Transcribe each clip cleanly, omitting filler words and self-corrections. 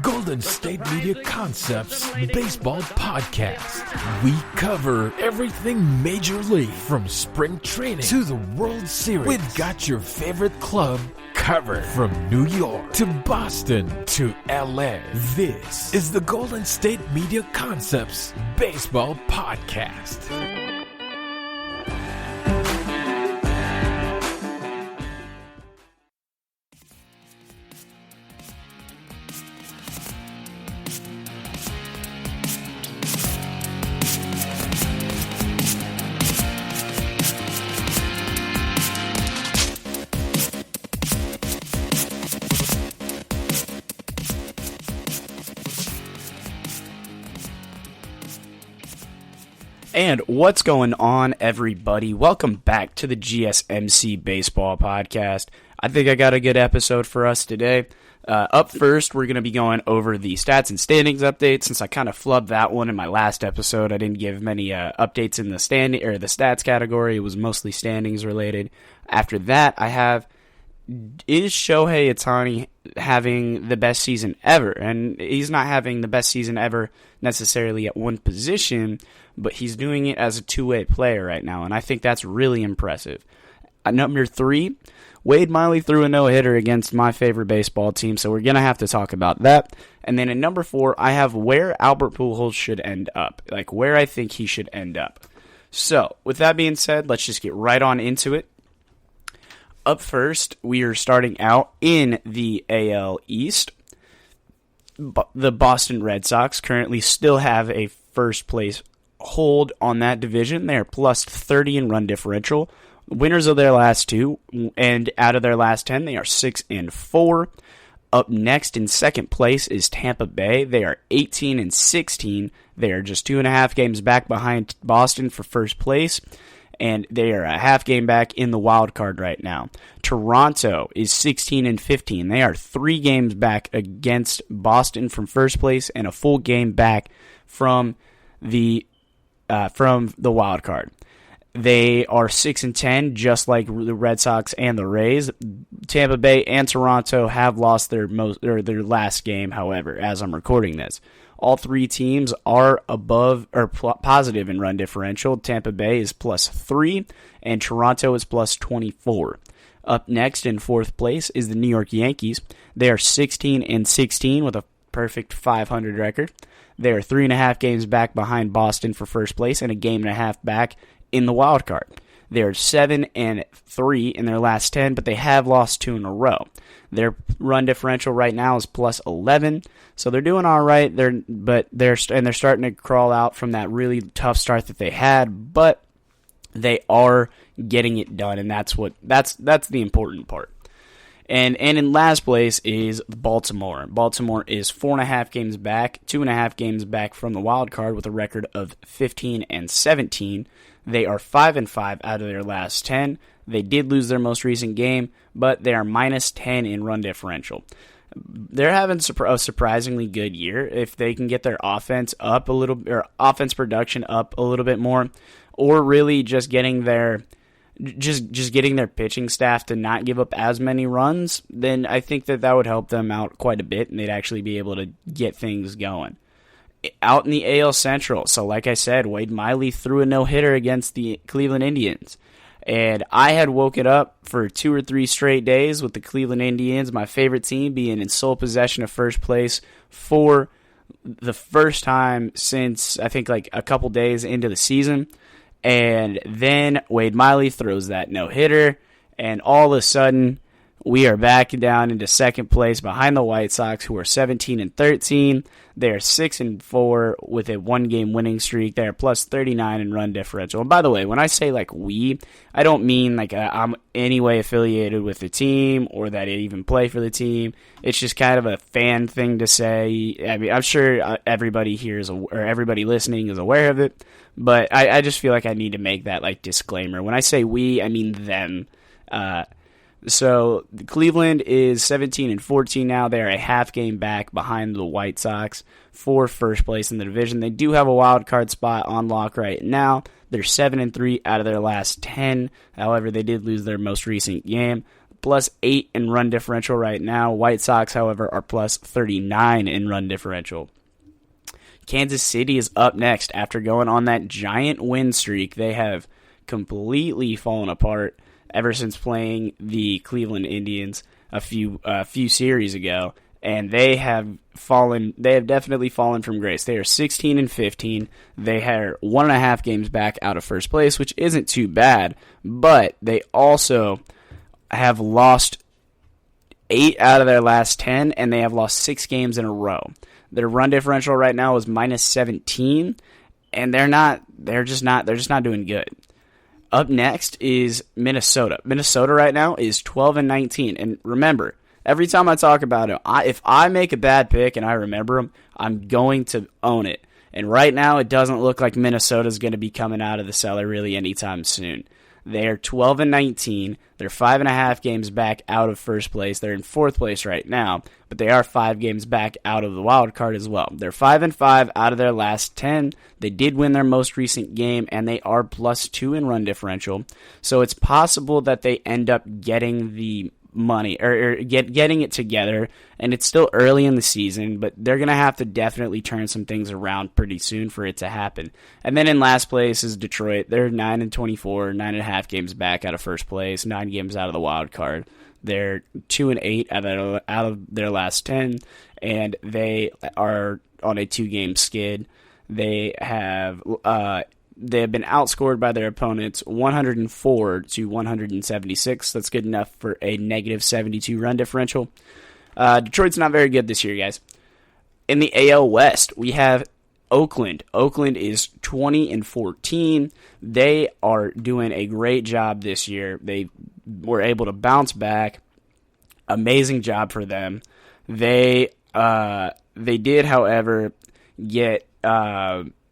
Golden State Media Concepts Baseball Podcast. We cover everything Major League, from spring training to the World Series. We've got your favorite club covered, from New York to Boston to LA. This is the Golden State Media Concepts Baseball Podcast. And what's going on, everybody? Welcome back to the GSMC Baseball Podcast. I think I got a good episode for us today. Up first, we're going to be going over the stats and standings update. Since I kind of flubbed that one in my last episode, I didn't give many updates in the the stats category. It was mostly standings related. After that, I have, is Shoei Otani having the best season ever? And he's not having the best season ever necessarily at one position, but he's doing it as a two-way player right now, and I think that's really impressive. At number 3, Wade Miley threw a no-hitter against my favorite baseball team, so we're going to have to talk about that. And then at number 4, I have where Albert Pujols should end up, like where I think he should end up. So, with that being said, let's just get right on into it. Up first, we are starting out in the AL East. The Boston Red Sox currently still have a first-place hold on that division. They are plus 30 in run differential. Winners of their last 2, and out of their last 10, they are 6-4. Up next in second place is Tampa Bay. They are 18-16. They are just 2.5 games back behind Boston for first place, and they are a half game back in the wild card right now. Toronto is 16-15. They are 3 games back against Boston from first place and a full game back from the wild card. They are 6-10, just like the Red Sox and the Rays. Tampa Bay and Toronto have lost their last game, however, as I'm recording this. All 3 teams are above or positive in run differential. Tampa Bay is plus 3, and Toronto is plus 24. Up next in fourth place is the New York Yankees. They are 16-16 with a perfect .500 record. They are 3.5 games back behind Boston for first place and a game and a half back in the wild card. They are 7-3 in their last 10, but they have lost 2 in a row. Their run differential right now is plus 11, so they're doing all right. They're starting to crawl out from that really tough start that they had, but they are getting it done, and that's the important part. And in last place is Baltimore. Baltimore is 4.5 games back, 2.5 games back from the wild card with a record of 15-17. They are 5-5 out of their last 10. They did lose their most recent game, but they are minus 10 in run differential. They're having a surprisingly good year if they can get their offense up a little, or offense production up a little bit more, or really just getting their getting their pitching staff to not give up as many runs. Then I think that would help them out quite a bit, and they'd actually be able to get things going. Out in the AL Central, so like I said, Wade Miley threw a no-hitter against the Cleveland Indians. And I had woken up for 2 or 3 straight days with the Cleveland Indians, my favorite team, being in sole possession of first place for the first time since, I think, like a couple days into the season. And then Wade Miley throws that no-hitter, and all of a sudden, we are back down into second place behind the White Sox, who are 17-13. They are 6-4 with a 1-game winning streak. They are plus 39 in run differential. And by the way, when I say like we, I don't mean like I'm any way affiliated with the team or that I even play for the team. It's just kind of a fan thing to say. I mean, I'm sure everybody here or everybody listening is aware of it, but I just feel like I need to make that like disclaimer. When I say we, I mean them. So Cleveland is 17-14 now. They're a half game back behind the White Sox for first place in the division. They do have a wild card spot on lock right now. They're 7-3 out of their last 10. However, they did lose their most recent game. plus 8 in run differential right now. White Sox, however, are plus 39 in run differential. Kansas City is up next after going on that giant win streak. They have completely fallen apart ever since playing the Cleveland Indians a few series ago, and they have definitely fallen from grace. They are 16 and 15. They are 1.5 games back out of first place, which isn't too bad, but they also have lost 8 out of their last 10, and they have lost 6 games in a row. Their run differential right now is minus 17, and they're just not doing good. Up next is Minnesota. Minnesota right now is 12 and 19, and remember, every time I talk about it, if I make a bad pick and I remember them, I'm going to own it. And right now, it doesn't look like Minnesota's going to be coming out of the cellar really anytime soon. They are 12 and 19. They're 5.5 games back out of first place. They're in fourth place right now, but they are 5 games back out of the wild card as well. They're 5-5 out of their last 10. They did win their most recent game, and they are plus 2 in run differential. So it's possible that they end up getting the money or getting it together, and it's still early in the season, but they're going to have to definitely turn some things around pretty soon for it to happen. And then in last place is Detroit. They're 9 and 24, 9.5 games back out of first place, 9 games out of the wild card. They're 2 and 8 out of their last 10, and they are on a 2-game skid. They have been outscored by their opponents 104 to 176. That's good enough for a negative 72 run differential. Detroit's not very good this year, guys. In the AL West, we have Oakland. Oakland is 20 and 14. They are doing a great job this year. They were able to bounce back. Amazing job for them. They did, however, get.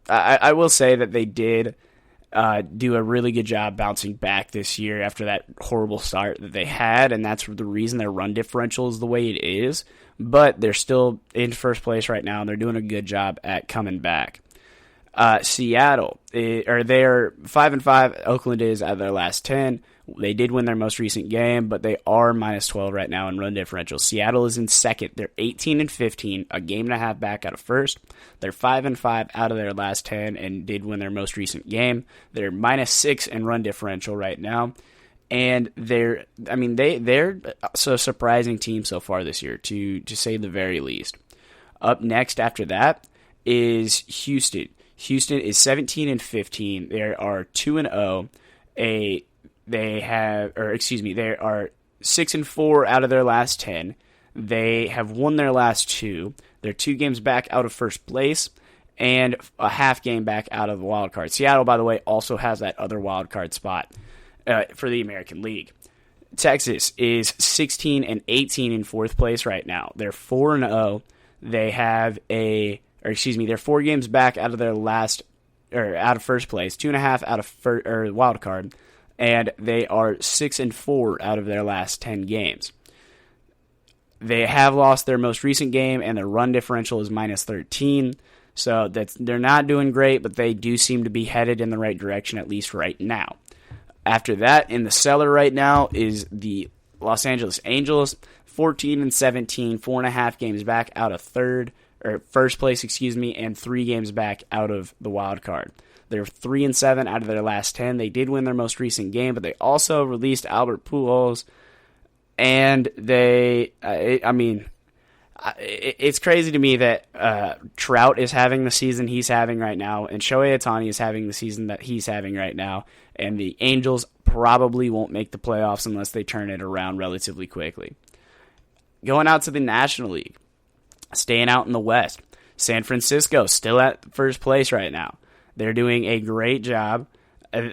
I will say that they did do a really good job bouncing back this year after that horrible start that they had, and that's the reason their run differential is the way it is. But they're still in first place right now, and they're doing a good job at coming back. Seattle, they're 5-5. Oakland is out of their last 10. They did win their most recent game, but they are minus 12 right now in run differential. Seattle is in second. They're 18 and 15, a game and a half back out of first. They're 5-5 out of their last 10 and did win their most recent game. They're minus 6 in run differential right now. And they're a surprising team so far this year, to say the very least. Up next after that is Houston. Houston is 17 and 15. They are 2-0. They are 6-4 out of their last 10. They have won their last 2. They're 2 games back out of first place and a half game back out of the wild card. Seattle, by the way, also has that other wild card spot for the American League. Texas is 16 and 18 in fourth place right now. They're 4-0. They're 4 games back out of their out of first place, 2.5 out of wild card, and they are 6-4 out of their last 10 games. They have lost their most recent game, and their run differential is minus 13. So they're not doing great, but they do seem to be headed in the right direction, at least right now. After that, in the cellar right now is the Los Angeles Angels, 14 and 17, 4.5 games back out of first place, and 3 games back out of the wild card. They're 3-7 out of their last 10. They did win their most recent game, but they also released Albert Pujols, and it's crazy to me that Trout is having the season he's having right now, and Shoei Otani is having the season that he's having right now, and the Angels probably won't make the playoffs unless they turn it around relatively quickly. Going out to the National League, staying out in the West, San Francisco still at first place right now. They're doing a great job. They're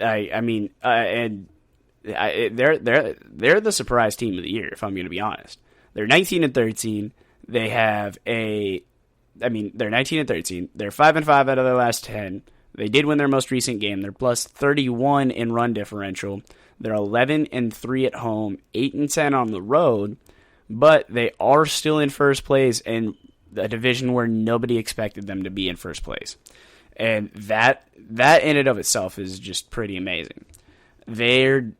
the surprise team of the year, if I'm going to be honest. They're 19 and 13. They're 19 and 13. They're 5-5 out of their last 10. They did win their most recent game. They're plus 31 in run differential. They're 11 and 3 at home, 8 and 10 on the road, but they are still in first place in a division where nobody expected them to be in first place. And that in and of itself is just pretty amazing. They're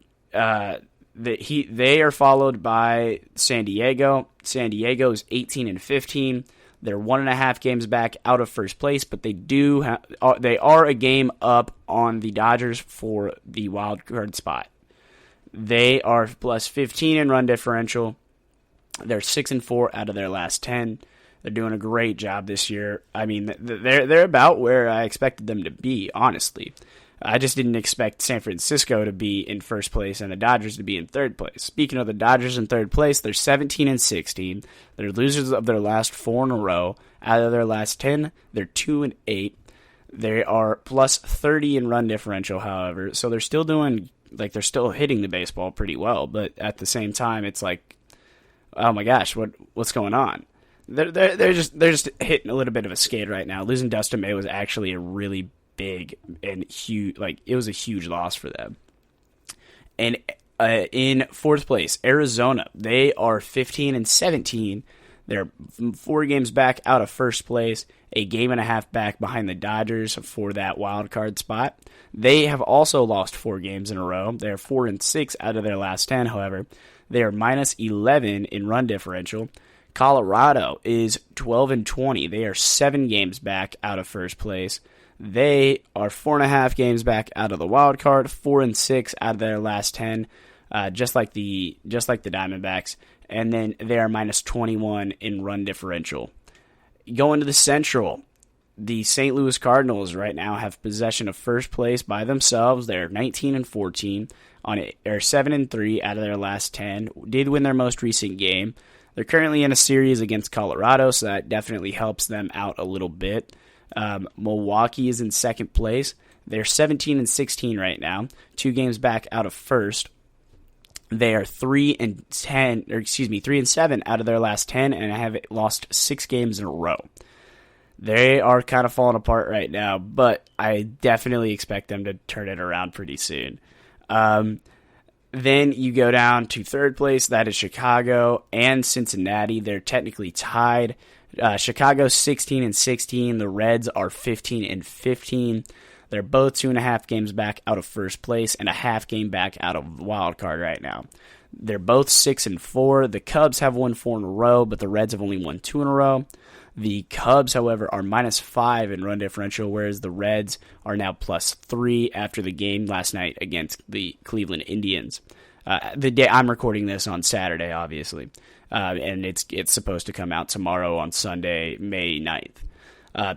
They are followed by San Diego. San Diego is 18-15. They're 1.5 games back out of first place, but they are a game up on the Dodgers for the wild card spot. They are plus 15 in run differential. They're 6-4 out of their last 10. They're doing a great job this year. I mean, they're about where I expected them to be, honestly. I just didn't expect San Francisco to be in first place and the Dodgers to be in third place. Speaking of the Dodgers in third place, they're 17-16. They're losers of their last 4 in a row. Out of their last 10, they're 2-8. They are plus 30 in run differential, however. So they're still they're still hitting the baseball pretty well. But at the same time, it's like, oh my gosh, what's going on? They're just hitting a little bit of a skid right now. Losing Dustin May was actually a really big and huge, it was a huge loss for them. And in fourth place, Arizona, they are 15-17. They're 4 games back out of first place, a game and a half back behind the Dodgers for that wild card spot. They have also lost 4 games in a row. They're 4-6 out of their last 10, however. They are minus 11 in run differential. Colorado is 12-20. They are 7 games back out of first place. They are 4.5 games back out of the wild card, 4-6 out of their last 10, just like the Diamondbacks, and then they are minus 21 in run differential. Going to the Central, the St. Louis Cardinals right now have possession of first place by themselves. They're 19-14 they're 7-3 out of their last 10. Did win their most recent game. They're currently in a series against Colorado, so that definitely helps them out a little bit. Milwaukee is in second place. They're 17-16 right now, 2 games back out of first. They are 3-7 out of their last 10, and have lost 6 games in a row. They are kind of falling apart right now, but I definitely expect them to turn it around pretty soon. Then you go down to third place. That is Chicago and Cincinnati. They're technically tied. Chicago's 16-16. The Reds are 15-15. They're both 2.5 games back out of first place and a half game back out of the wild card right now. They're both 6-4. The Cubs have won 4 in a row, but the Reds have only won 2 in a row. The Cubs, however, are minus 5 in run differential, whereas the Reds are now plus 3 after the game last night against the Cleveland Indians. The day I'm recording this on Saturday, obviously, and it's supposed to come out tomorrow on Sunday, May 9th.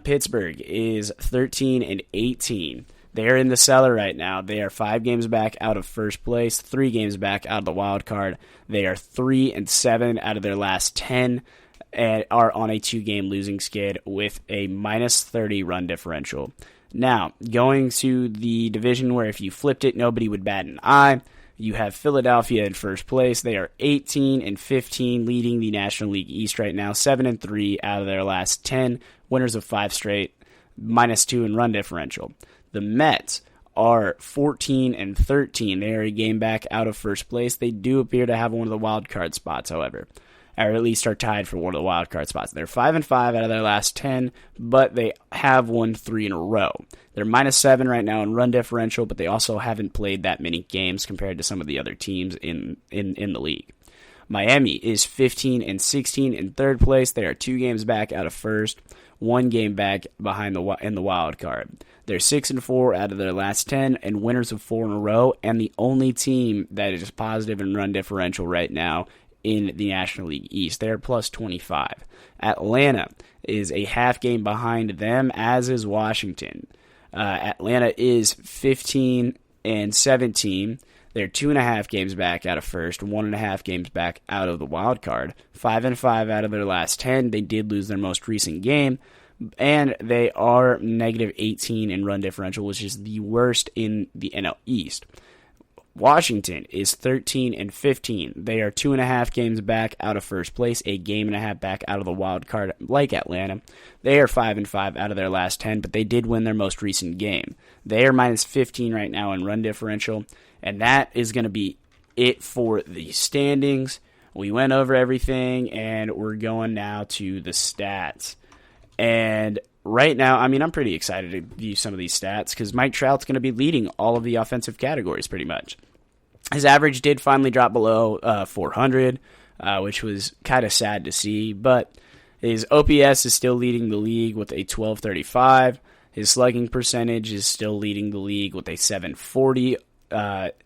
Pittsburgh is 13-18. They're in the cellar right now. They are 5 games back out of first place, 3 games back out of the wild card. They are 3-7 out of their last 10. And are on a 2-game losing skid with a minus 30 run differential. Now, going to the division where if you flipped it, nobody would bat an eye. You have Philadelphia in first place. They are 18-15, leading the National League East right now, 7-3 out of their last 10, winners of 5 straight, minus 2 in run differential. The Mets are 14-13. They are a game back out of first place. They do appear to have one of the wild card spots, however, or at least are tied for one of the wild card spots. They're 5-5 out of their last 10, but they have won 3 in a row. They're minus 7 right now in run differential, but they also haven't played that many games compared to some of the other teams in the league. Miami is 15-16 in third place. They are 2 games back out of first, 1 game back behind in the wild card. They're 6-4 out of their last 10 and winners of 4 in a row, and the only team that is positive in run differential right now in the National League East. They're plus 25. Atlanta is a half game behind them, as is Washington. Atlanta is 15-17. They're 2.5 games back out of first, 1.5 games back out of the wild card. 5-5 out of their last 10. They did lose their most recent game, and they are negative 18 in run differential, which is the worst in the NL East. Washington is 13-15. They are 2.5 games back out of first place, a game and a half back out of the wild card, like Atlanta. They are 5-5 out of their last 10, but they did win their most recent game. They are minus 15 right now in run differential, and that is going to be it for the standings. We went over everything, and we're going now to the stats. And right now, I mean, I'm pretty excited to view some of these stats because Mike Trout's going to be leading all of the offensive categories pretty much. His average did finally drop below 400, which was kind of sad to see, but his OPS is still leading the league with a 1235. His slugging percentage is still leading the league with a 740.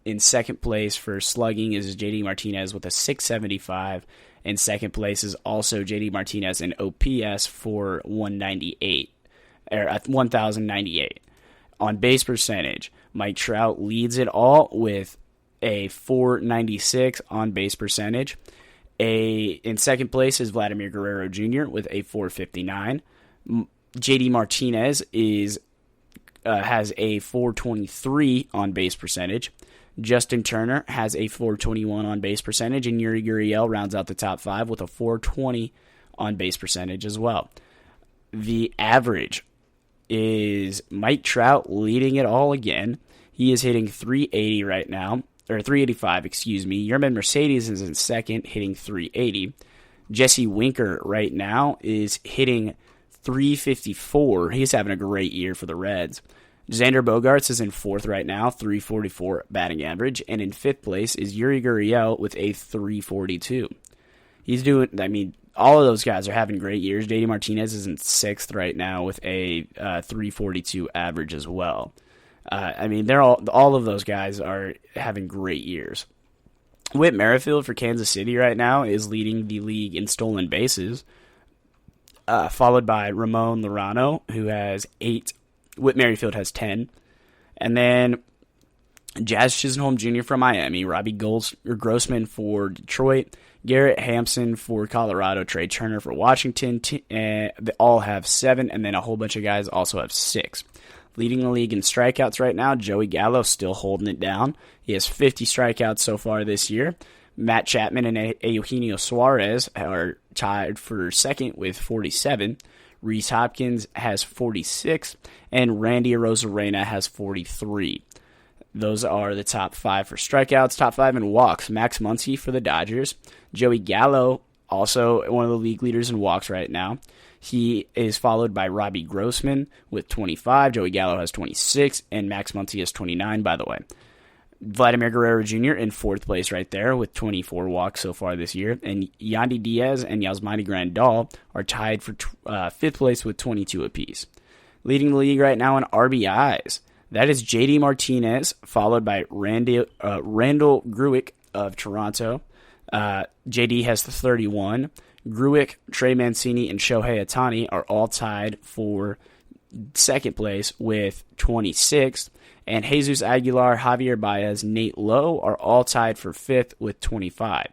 In second place for slugging is JD Martinez with a 675. In second place is also JD Martinez in OPS for 198, or 1,098. On base percentage, Mike Trout leads it all with a 496 on base percentage. In second place is Vladimir Guerrero Jr. with a 459. JD Martinez has a 423 on base percentage. Justin Turner has a 421 on base percentage, and Yuri Gurriel rounds out the top 5 with a 420 on base percentage as well. The average is Mike Trout leading it all again. He is hitting 380 right now, or 385, excuse me. Yerman Mercedes is in second, hitting 380. Jesse Winker right now is hitting 354. He's having a great year for the Reds. Xander Bogaerts is in fourth right now, 344 batting average. And in fifth place is Yuri Gurriel with a 342. All of those guys are having great years. JD Martinez is in sixth right now with a 342 average as well. They're all of those guys are having great years. Whit Merrifield for Kansas City right now is leading the league in stolen bases, followed by Ramon Lorano, who has 8. Whit Merrifield has 10. And then Jazz Chisholm Jr. from Miami, Robbie Grossman for Detroit, Garrett Hampson for Colorado, Trey Turner for Washington. They all have 7, and then a whole bunch of guys also have 6. Leading the league in strikeouts right now, Joey Gallo still holding it down. He has 50 strikeouts so far this year. Matt Chapman and Eugenio Suarez are tied for second with 47. Rhys Hopkins has 46, and Randy Arozarena has 43. Those are the top 5 for strikeouts. Top 5 in walks, Max Muncy for the Dodgers. Joey Gallo, also one of the league leaders in walks right now. He is followed by Robbie Grossman with 25. Joey Gallo has 26, and Max Muncy has 29, by the way. Vladimir Guerrero Jr. in fourth place right there with 24 walks so far this year. And Yandy Diaz and Yasmani Grandal are tied for fifth place with 22 apiece. Leading the league right now in RBIs, that is JD Martinez, followed by Randall Gruick of Toronto. JD has 31. Gruick, Trey Mancini, and Shohei Otani are all tied for second place with 26. And Jesus Aguilar, Javier Baez, Nate Lowe are all tied for fifth with 25.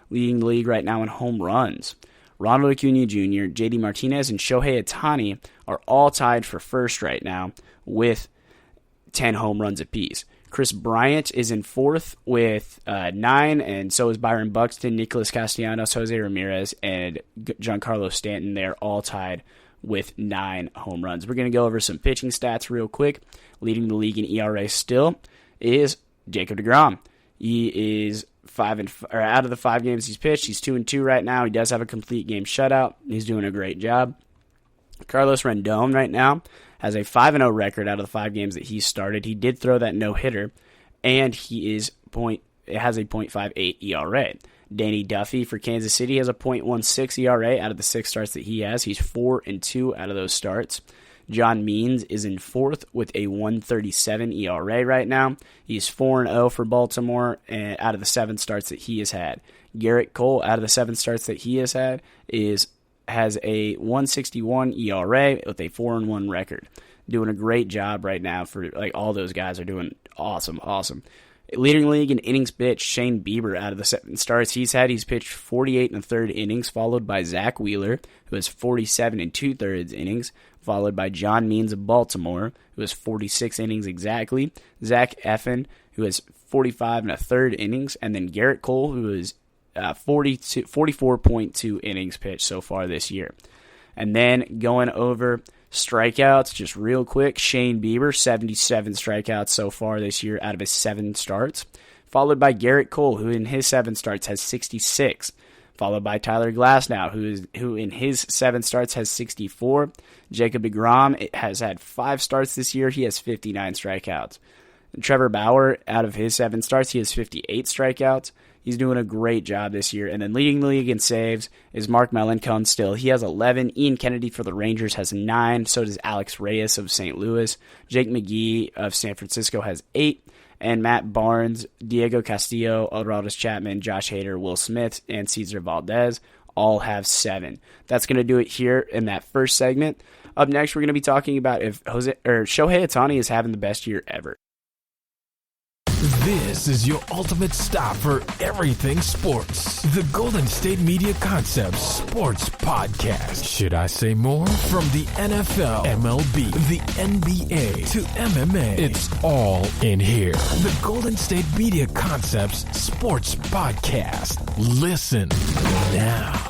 Leading the league right now in home runs, Ronald Acuna Jr., JD Martinez, and Shohei Otani are all tied for first right now with 10 home runs apiece. Chris Bryant is in fourth with 9, and so is Byron Buxton, Nicholas Castellanos, Jose Ramirez, and Giancarlo Stanton. They're all tied with 9 home runs. We're going to go over some pitching stats real quick. Leading the league in ERA still is Jacob deGrom. He is out of the 5 games he's pitched, he's 2-2 right now. He does have a complete game shutout. He's doing a great job. Carlos Rendon right now has a 5-0 record out of the 5 games that he started. He did throw that no-hitter, and he has a .58 ERA. Danny Duffy for Kansas City has a .16 ERA out of the 6 starts that he has. He's 4-2 out of those starts. John Means is in fourth with a 1.37 ERA right now. He's 4-0 for Baltimore out of the 7 starts that he has had. Garrett Cole, out of the 7 starts that he has had, has a 1.61 ERA with a 4-1 record. Doing a great job right now all those guys are doing awesome. Leading the league in innings pitched, Shane Bieber, out of the 7 starts he's had, he's pitched 48 1/3 innings, followed by Zach Wheeler, who has 47 2/3 innings, followed by John Means of Baltimore, who has 46 innings exactly, Zach Eflin, who has 45 1/3 innings, and then Garrett Cole, who is 44.2 innings pitched so far this year. And then going over strikeouts, just real quick, Shane Bieber, 77 strikeouts so far this year out of his 7 starts, followed by Garrett Cole, who in his 7 starts has 66, followed by Tyler Glasnow, who in his 7 starts has 64. Jacob deGrom has had 5 starts this year. He has 59 strikeouts. Trevor Bauer, out of his 7 starts, he has 58 strikeouts. He's doing a great job this year. And then leading the league in saves is Mark Melancon still. He has 11. Ian Kennedy for the Rangers has 9. So does Alex Reyes of St. Louis. Jake McGee of San Francisco has 8. And Matt Barnes, Diego Castillo, Aroldis Chapman, Josh Hader, Will Smith, and Cesar Valdez all have 7. That's going to do it here in that first segment. Up next, we're going to be talking about if Shohei Otani is having the best year ever. This is your ultimate stop for everything sports. The Golden State Media Concepts Sports Podcast. Should I say more? From the NFL, MLB, the NBA to MMA, it's all in here. The Golden State Media Concepts Sports Podcast. Listen now.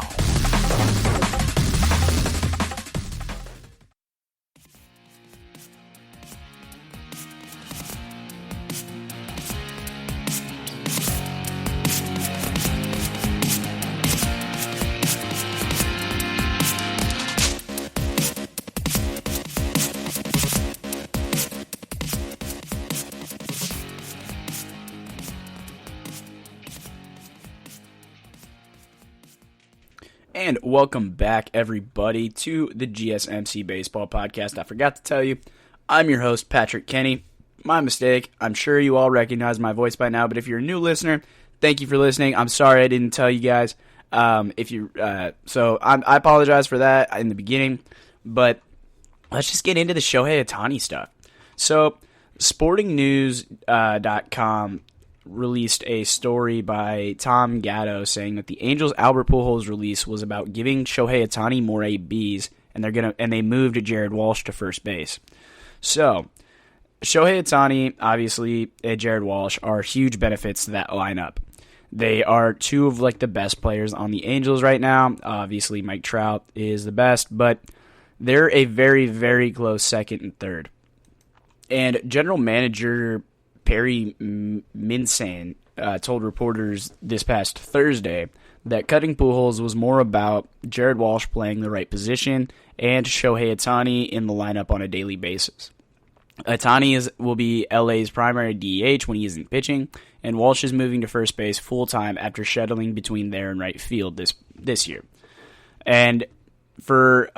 And welcome back, everybody, to the GSMC Baseball Podcast. I forgot to tell you, I'm your host, Patrick Kenny. My mistake. I'm sure you all recognize my voice by now, but if you're a new listener, thank you for listening. I'm sorry I didn't tell you guys. I apologize for that in the beginning, but let's just get into the Shohei Otani stuff. So, SportingNews.com released a story by Tom Gatto saying that the Angels' Albert Pujols release was about giving Shohei Otani more ABs, and they moved Jared Walsh to first base. So, Shohei Otani, obviously, and Jared Walsh are huge benefits to that lineup. They are 2 of the best players on the Angels right now. Obviously, Mike Trout is the best, but they're a very, very close second and third. And general manager Perry Minsan told reporters this past Thursday that cutting Pujols was more about Jared Walsh playing the right position and Shohei Otani in the lineup on a daily basis. Otani will be LA's primary DH when he isn't pitching, and Walsh is moving to first base full-time after shuttling between there and right field this year. And for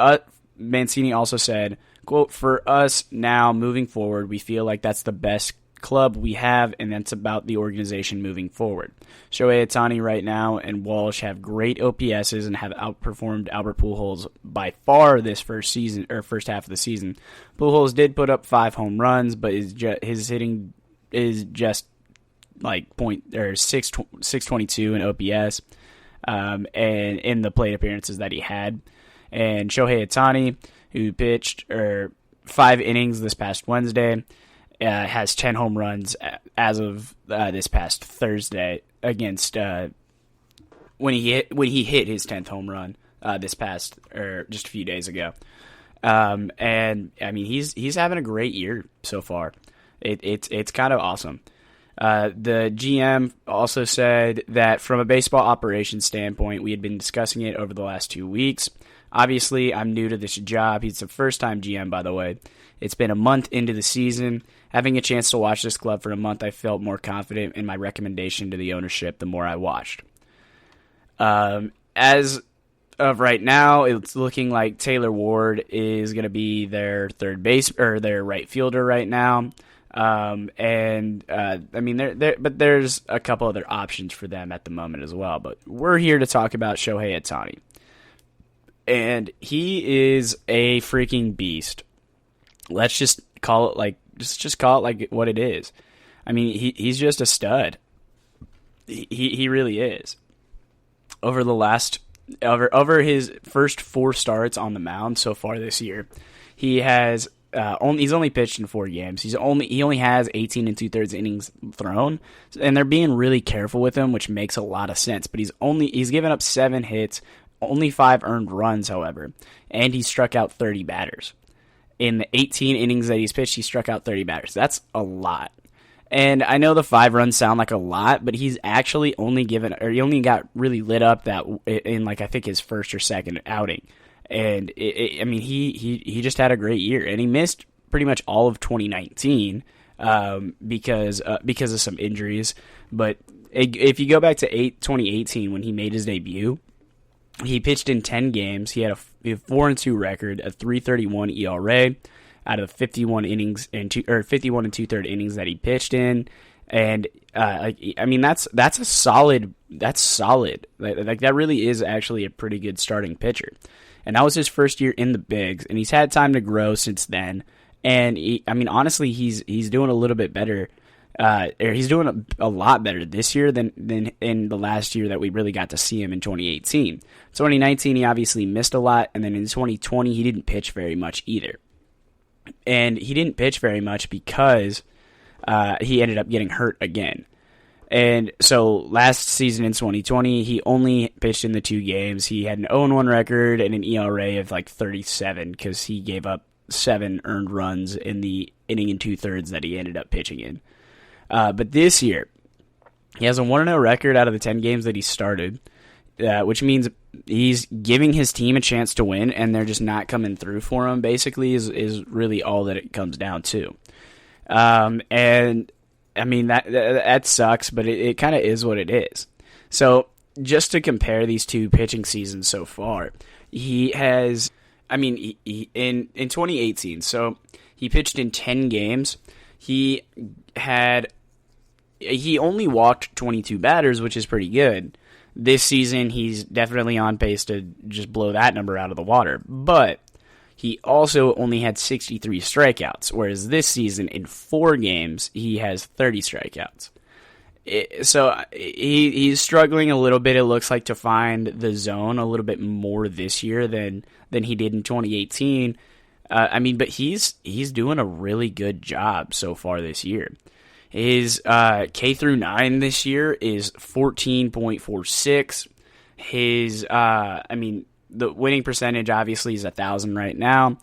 Mancini also said, quote, "For us now moving forward, we feel like that's the best club we have, and that's about the organization moving forward. Shohei Otani right now and Walsh have great OPSs and have outperformed Albert Pujols by far this first half of the season. Pujols did put up 5 home runs, but his hitting is just like 622 in OPS, and in the plate appearances that he had. And Shohei Otani, who pitched 5 innings this past Wednesday, has 10 home runs as of this past Thursday against when he hit his 10th home run just a few days ago. And I mean he's having a great year so far. It's kind of awesome. The GM also said that from a baseball operations standpoint, we had been discussing it over the last 2 weeks. Obviously, I'm new to this job. He's a first-time GM, by the way. It's been a month into the season. Having a chance to watch this club for a month, I felt more confident in my recommendation to the ownership the more I watched. As of right now, it's looking like Taylor Ward is going to be their third base or their right fielder right now. I mean, but there's a couple other options for them at the moment as well. But we're here to talk about Shohei Otani, and he is a freaking beast. Let's just call it like what it is. I mean, he's just a stud. He really is. Over his first 4 starts on the mound so far this year, he's only pitched in 4 games. He only has 18 2/3 innings thrown, and they're being really careful with him, which makes a lot of sense. But he's given up 7 hits, only 5 earned runs, however, and he struck out 30 batters. In the 18 innings that he's pitched, he struck out 30 batters. That's a lot. And I know the 5 runs sound like a lot, but he's actually he only got really lit up that in I think his first or second outing. And I mean, he just had a great year, and he missed pretty much all of 2019 because of some injuries. But if you go back to 2018 when he made his debut, he pitched in 10 games. He had a 4-2 record, a 3.31 ERA out of 51 innings and 51 2/3 innings that he pitched in. And that's solid. Like that really is actually a pretty good starting pitcher. And that was his first year in the bigs, and he's had time to grow since then. And honestly, he's doing a little bit better. He's doing a lot better this year than in the last year that we really got to see him in 2018. 2019, he obviously missed a lot, and then in 2020, he didn't pitch very much either. And he didn't pitch very much because he ended up getting hurt again. And so last season in 2020, he only pitched in the 2 games. He had an 0-1 record and an ERA of like 37 because he gave up 7 earned runs in the inning and 2/3 that he ended up pitching in. But this year, he has a 1-0 record out of the 10 games that he started, which means he's giving his team a chance to win, and they're just not coming through for him, basically, is really all that it comes down to. That sucks, but it kind of is what it is. So just to compare these 2 pitching seasons so far, he has, in 2018, so he pitched in 10 games. He only walked 22 batters, which is pretty good. This season, he's definitely on pace to just blow that number out of the water. But he also only had 63 strikeouts, whereas this season, in 4 games, he has 30 strikeouts. So he's struggling a little bit, it looks like, to find the zone a little bit more this year than he did in 2018. But he's doing a really good job so far this year. His K through 9 this year is 14.46. His, the winning percentage obviously is 1,000 right now.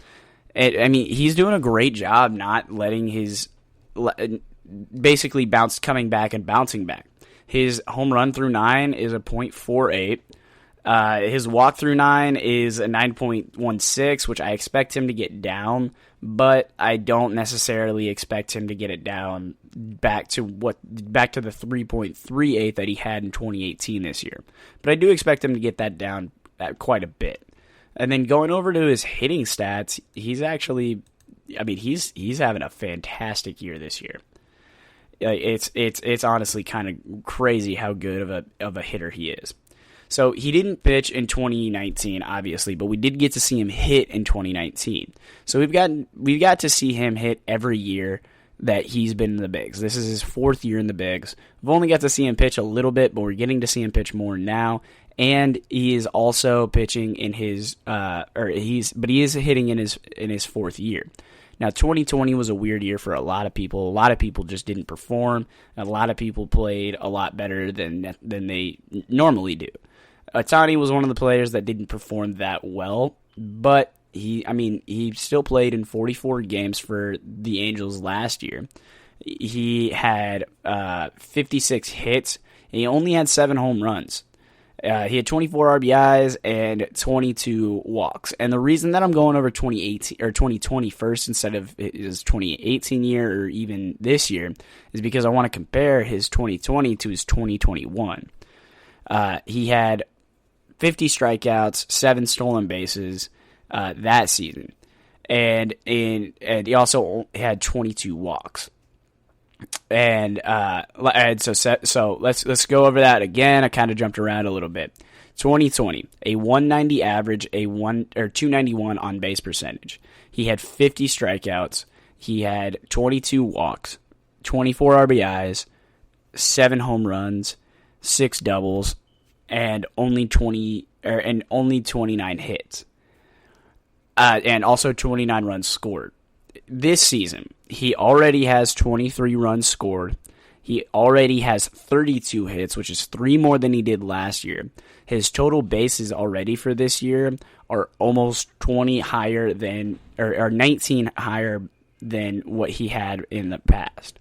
He's doing a great job not letting his basically coming back and bouncing back. His home run through 9 is a .48. His walk through 9 is a 9.16, which I expect him to get down, but I don't necessarily expect him to get it down back to the 3.38 that he had in 2018 this year. But I do expect him to get that down quite a bit. And then going over to his hitting stats, he's actually, he's having a fantastic year this year. It's honestly kind of crazy how good of a hitter he is. So he didn't pitch in 2019, obviously, but we did get to see him hit in 2019. So we've got to see him hit every year that he's been in the bigs. This is his 4th year in the bigs. We've only got to see him pitch a little bit, but we're getting to see him pitch more now. And he is also pitching in his, he is hitting in his 4th year. Now, 2020 was a weird year for a lot of people. A lot of people just didn't perform. A lot of people played a lot better than they normally do. Otani was one of the players that didn't perform that well, but he still played in 44 games for the Angels last year. He had 56 hits, and he only had 7 home runs. He had 24 RBIs and 22 walks. And the reason that I'm going over 2018 or 2020 first instead of his 2018 year or even this year is because I want to compare his 2020 to his 2021. He had 50 strikeouts, 7 stolen bases that season, and he also had 22 walks. And so let's go over that again. I kind of jumped around a little bit. 2020, a 190 average, a 291 on base percentage. He had 50 strikeouts. He had 22 walks, 24 RBIs, 7 home runs, 6 doubles, and only 29 hits. And also 29 runs scored. This season, he already has 23 runs scored. He already has 32 hits, which is 3 more than he did last year. His total bases already for this year are almost 20 higher than, or 19 higher than what he had in the past.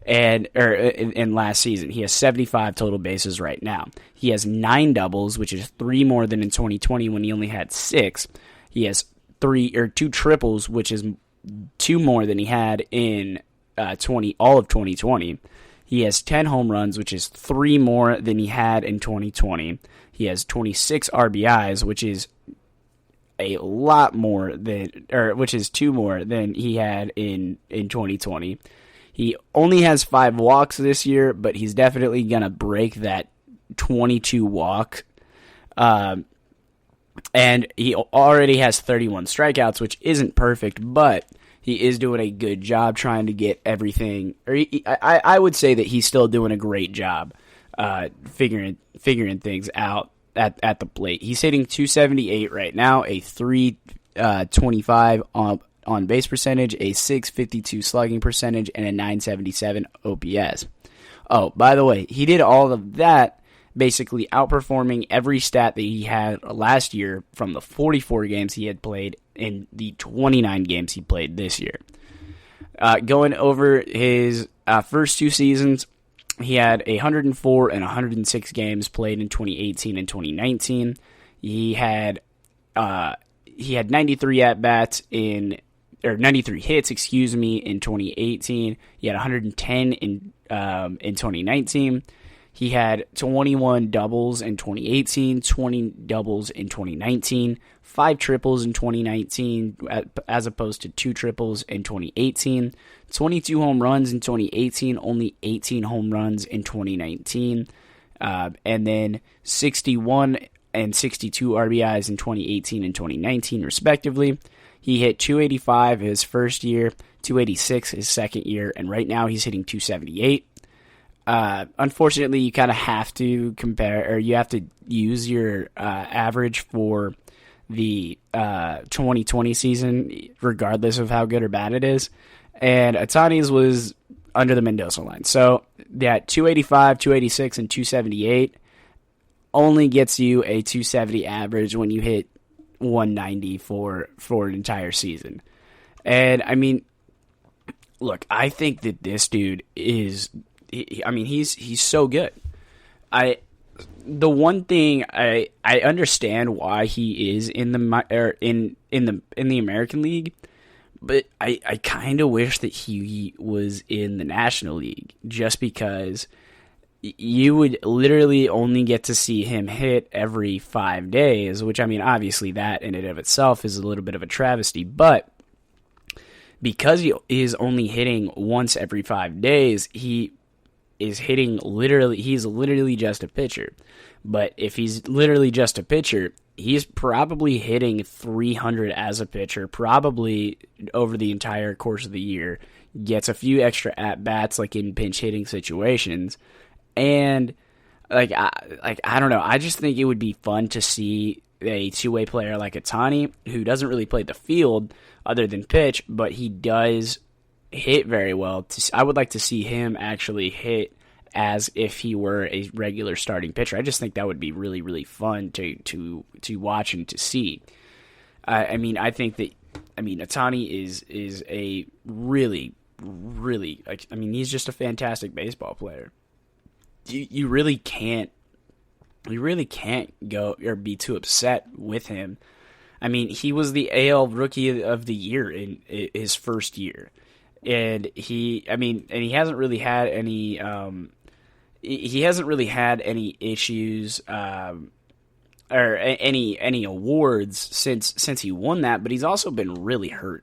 In last season, he has 75 total bases right now. He has 9 doubles, which is 3 more than in 2020 when he only had 6. He has 2 triples, which is 2 more than he had in all of 2020. He has 10 home runs, which is 3 more than he had in 2020. He has 26 RBIs, which is a lot more which is 2 more than he had in 2020. He only has 5 walks this year, but he's definitely going to break that 22 walk. And he already has 31 strikeouts, which isn't perfect, but he is doing a good job trying to get everything. I would say that he's still doing a great job figuring things out at the plate. He's hitting .278 right now, a .325 on base percentage, a .652 slugging percentage, and a .977 OPS. Oh, by the way, he did all of that basically outperforming every stat that he had last year from the 44 games he had played in the 29 games he played this year. Going over his first 2 seasons, he had 104 and 106 games played in 2018 and 2019. He had 93 at-bats 93 hits, in 2018. He had 110 in 2019. He had 21 doubles in 2018, 20 doubles in 2019, 5 triples in 2019 as opposed to 2 triples in 2018, 22 home runs in 2018, only 18 home runs in 2019, and then 61 and 62 RBIs in 2018 and 2019 respectively. He hit .285 his first year, .286 his second year, and right now he's hitting .278. Unfortunately, you kind of have to compare, or you have to use your average for the 2020 season, regardless of how good or bad it is. And Otani's was under the Mendoza line. So that .285, .286, and .278 only gets you a .270 average when you hit .190 for an entire season. And, I mean, look, I think that this dude is... he's so good. The one thing I understand why he is in the American League, but I kind of wish that he was in the National League, just because you would literally only get to see him hit every 5 days, which, I mean, obviously that in and of itself is a little bit of a travesty, but because he is only hitting once every 5 days, he's literally just a pitcher. But if he's literally just a pitcher, he's probably hitting 300 as a pitcher, probably over the entire course of the year, gets a few extra at-bats like in pinch hitting situations. And I don't know, I just think it would be fun to see a two-way player like Otani, who doesn't really play the field other than pitch, but he does hit very well. I would like to see him actually hit as if he were a regular starting pitcher. I just think that would be really, really fun to watch and to see. I think that Otani is a really, really, he's just a fantastic baseball player. You really can't go or be too upset with him. I mean, he was the AL Rookie of the Year in his first year, and he hasn't really had any. He hasn't really had any issues or any awards since he won that, but he's also been really hurt.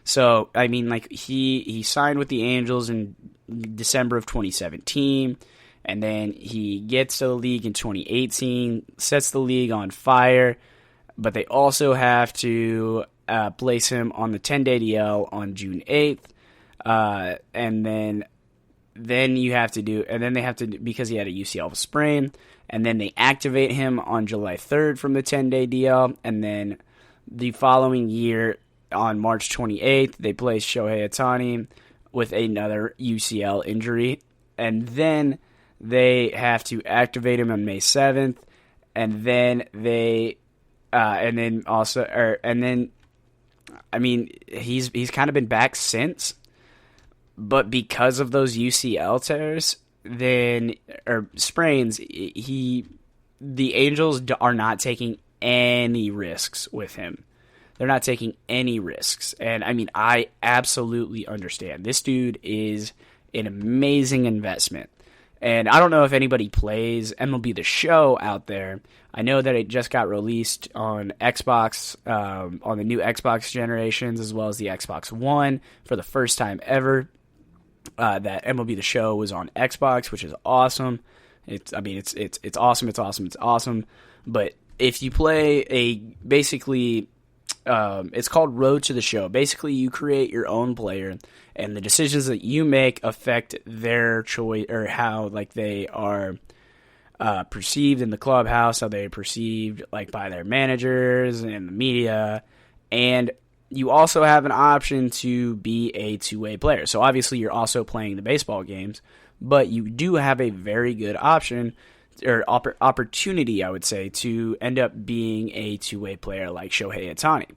So, I mean, he signed with the Angels in December of 2017, and then he gets to the league in 2018, sets the league on fire, but they also have to place him on the 10-day DL on June 8th, and then they have to because he had a UCL sprain, and then they activate him on July 3rd from the 10-day DL, and then the following year on March 28th, they place Shoei Otani with another UCL injury, and then they have to activate him on May 7th, and then he's kind of been back since. But because of those UCL tears, or sprains, the Angels are not taking any risks with him. They're not taking any risks. And, I mean, I absolutely understand. This dude is an amazing investment. And I don't know if anybody plays MLB The Show out there. I know that it just got released on Xbox, on the new Xbox generations, as well as the Xbox One for the first time ever. That MLB The Show was on Xbox, which is awesome. It's awesome. But if you play it's called Road to the Show. Basically, you create your own player, and the decisions that you make affect their choice, or how they are perceived in the clubhouse, how they're perceived by their managers and the media. And you also have an option to be a two-way player. So obviously, you're also playing the baseball games, but you do have a very good option or opportunity, I would say, to end up being a two-way player like Shohei Otani.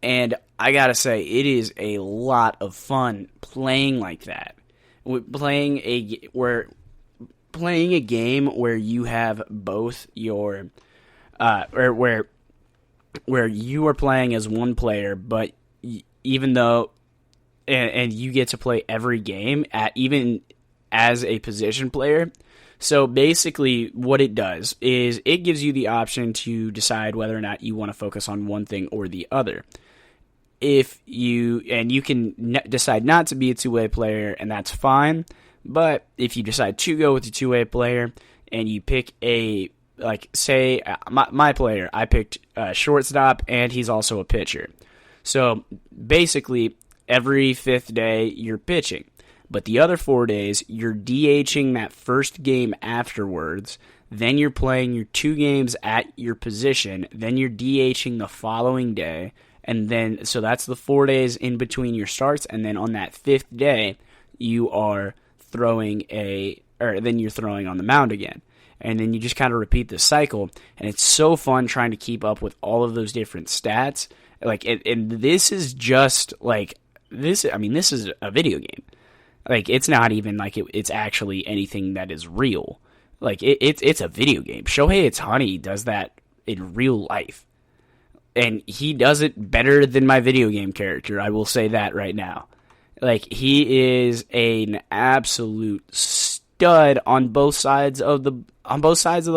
And I gotta say, it is a lot of fun playing like that. Playing a game where you have both your, where you are playing as one player, but even though, and you get to play every game even as a position player. So basically what it does is it gives you the option to decide whether or not you want to focus on one thing or the other. You can decide not to be a two-way player, and that's fine. But if you decide to go with a two-way player and you pick say my player, I picked shortstop, and he's also a pitcher. So basically every fifth day you're pitching. But the other 4 days, you're DHing that first game afterwards. Then you're playing your 2 games at your position. Then you're DHing the following day. And then, so that's the 4 days in between your starts. And then on that 5th day, you are throwing then you're throwing on the mound again. And then you just kind of repeat the cycle. And it's so fun trying to keep up with all of those different stats. And this is just this is a video game. It's not even it's actually anything that is real. It's a video game. Shohei Otani does that in real life. And he does it better than my video game character. I will say that right now. He is an absolute stud on both sides of the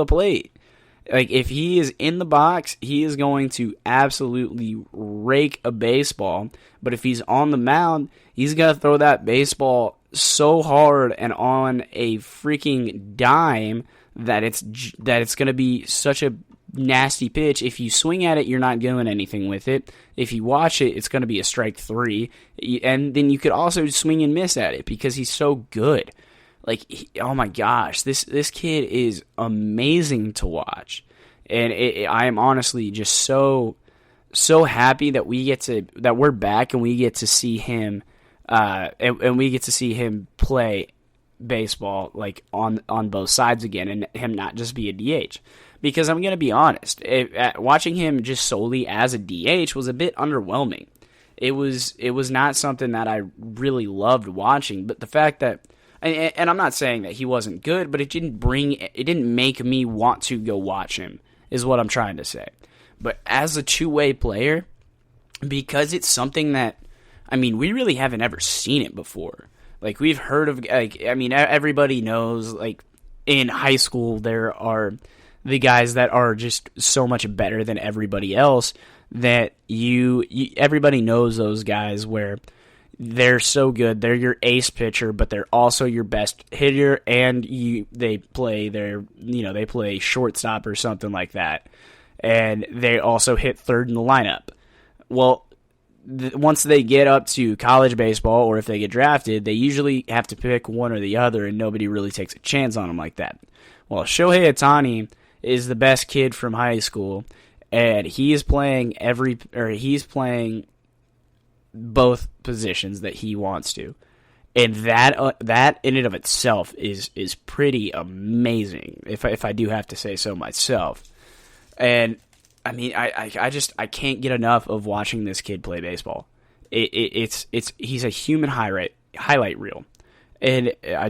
plate. If he is in the box, he is going to absolutely rake a baseball. But if he's on the mound, he's going to throw that baseball so hard and on a freaking dime that it's going to be such a nasty pitch. If you swing at it, you're not doing anything with it. If you watch it, it's going to be a strike 3. And then you could also swing and miss at it because he's so good. Oh my gosh, this kid is amazing to watch. And I am honestly just so happy that we're back and we get to see him and we get to see him play baseball on both sides again, and him not just be a DH. Because I'm going to be honest, watching him just solely as a DH was a bit underwhelming. It was not something that I really loved watching. But the fact that, and I'm not saying that he wasn't good, but it didn't make me want to go watch him, is what I'm trying to say. But as a two-way player, because it's something that, we really haven't ever seen it before. We've heard of, everybody knows, in high school there are the guys that are just so much better than everybody else that everybody knows those guys where they're so good. They're your ace pitcher, but they're also your best hitter, and they play shortstop or something like that, and they also hit third in the lineup. Well, once they get up to college baseball, or if they get drafted, they usually have to pick one or the other, and nobody really takes a chance on them like that. Well, Shohei Otani is the best kid from high school, and he's playing both positions that he wants to, and that in and of itself is pretty amazing. If I do have to say so myself, and I can't get enough of watching this kid play baseball. He's a human highlight reel, and I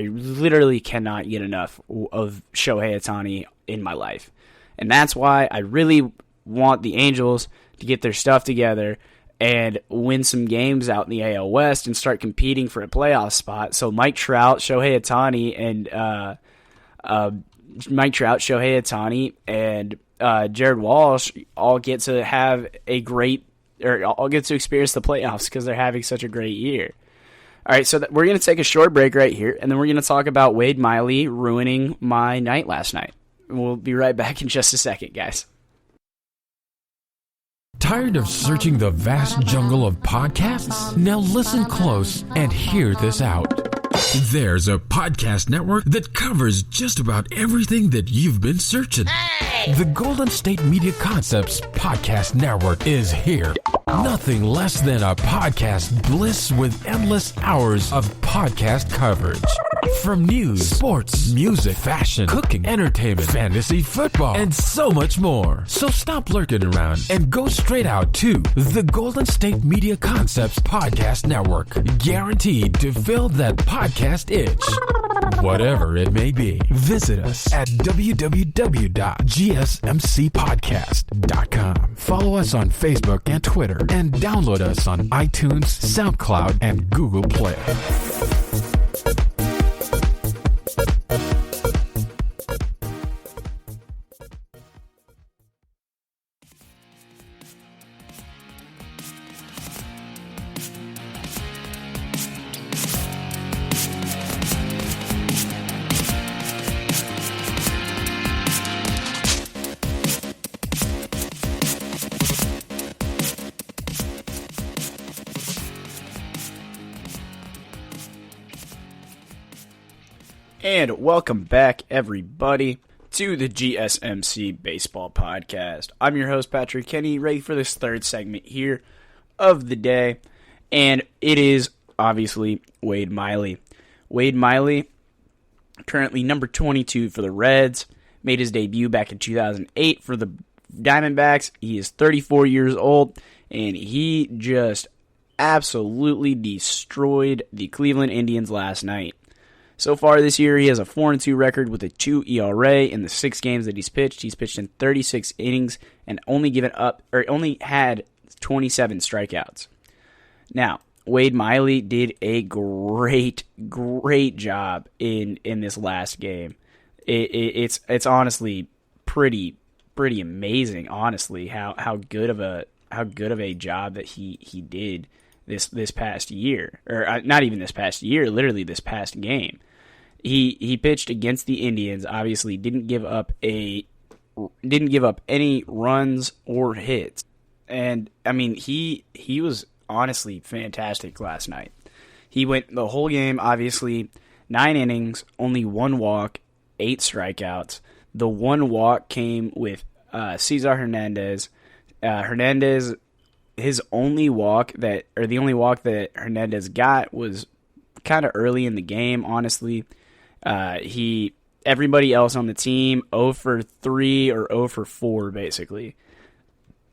literally cannot get enough of Shohei Otani in my life. And that's why I really want the Angels to get their stuff together and win some games out in the AL West and start competing for a playoff spot. So Mike Trout, Shoei Otani, and Jared Walsh all get to have all get to experience the playoffs because they're having such a great year. All right, so we're going to take a short break right here, and then we're going to talk about Wade Miley ruining my night last night. We'll be right back in just a second, guys. Tired of searching the vast jungle of podcasts? Now listen close and hear this out. There's a podcast network that covers just about everything that you've been searching. Hey! The Golden State Media Concepts Podcast Network is here. Nothing less than a podcast bliss with endless hours of podcast coverage. From news, sports, music, fashion, cooking, entertainment, fantasy, football, and so much more. So stop lurking around and go straight out to the Golden State Media Concepts Podcast Network. Guaranteed to fill that podcast itch. Whatever it may be. Visit us at www.gsmcpodcast.com. Follow us on Facebook and Twitter, and download us on iTunes, SoundCloud, and Google Play. And welcome back, everybody, to the GSMC Baseball Podcast. I'm your host, Patrick Kenny, ready for this third segment here of the day. And it is, obviously, Wade Miley. Wade Miley, currently number 22 for the Reds, made his debut back in 2008 for the Diamondbacks. He is 34 years old, and he just absolutely destroyed the Cleveland Indians last night. So far this year, he has a 4-2 record with a 2 ERA in the 6 games that he's pitched. He's pitched in 36 innings and only had 27 strikeouts. Now, Wade Miley did a great job in this last game. It's honestly pretty amazing, honestly, how good of a job that he did this past year, or not even this past year, literally this past game. He pitched against the Indians. Obviously, didn't give up any runs or hits, and I mean he was honestly fantastic last night. He went the whole game. Obviously, 9 innings, only 1 walk, 8 strikeouts. The 1 walk came with Cesar Hernandez. His only walk the only walk that Hernandez got was kind of early in the game, honestly. Everybody else on the team 0 for 3 or 0 for 4 basically.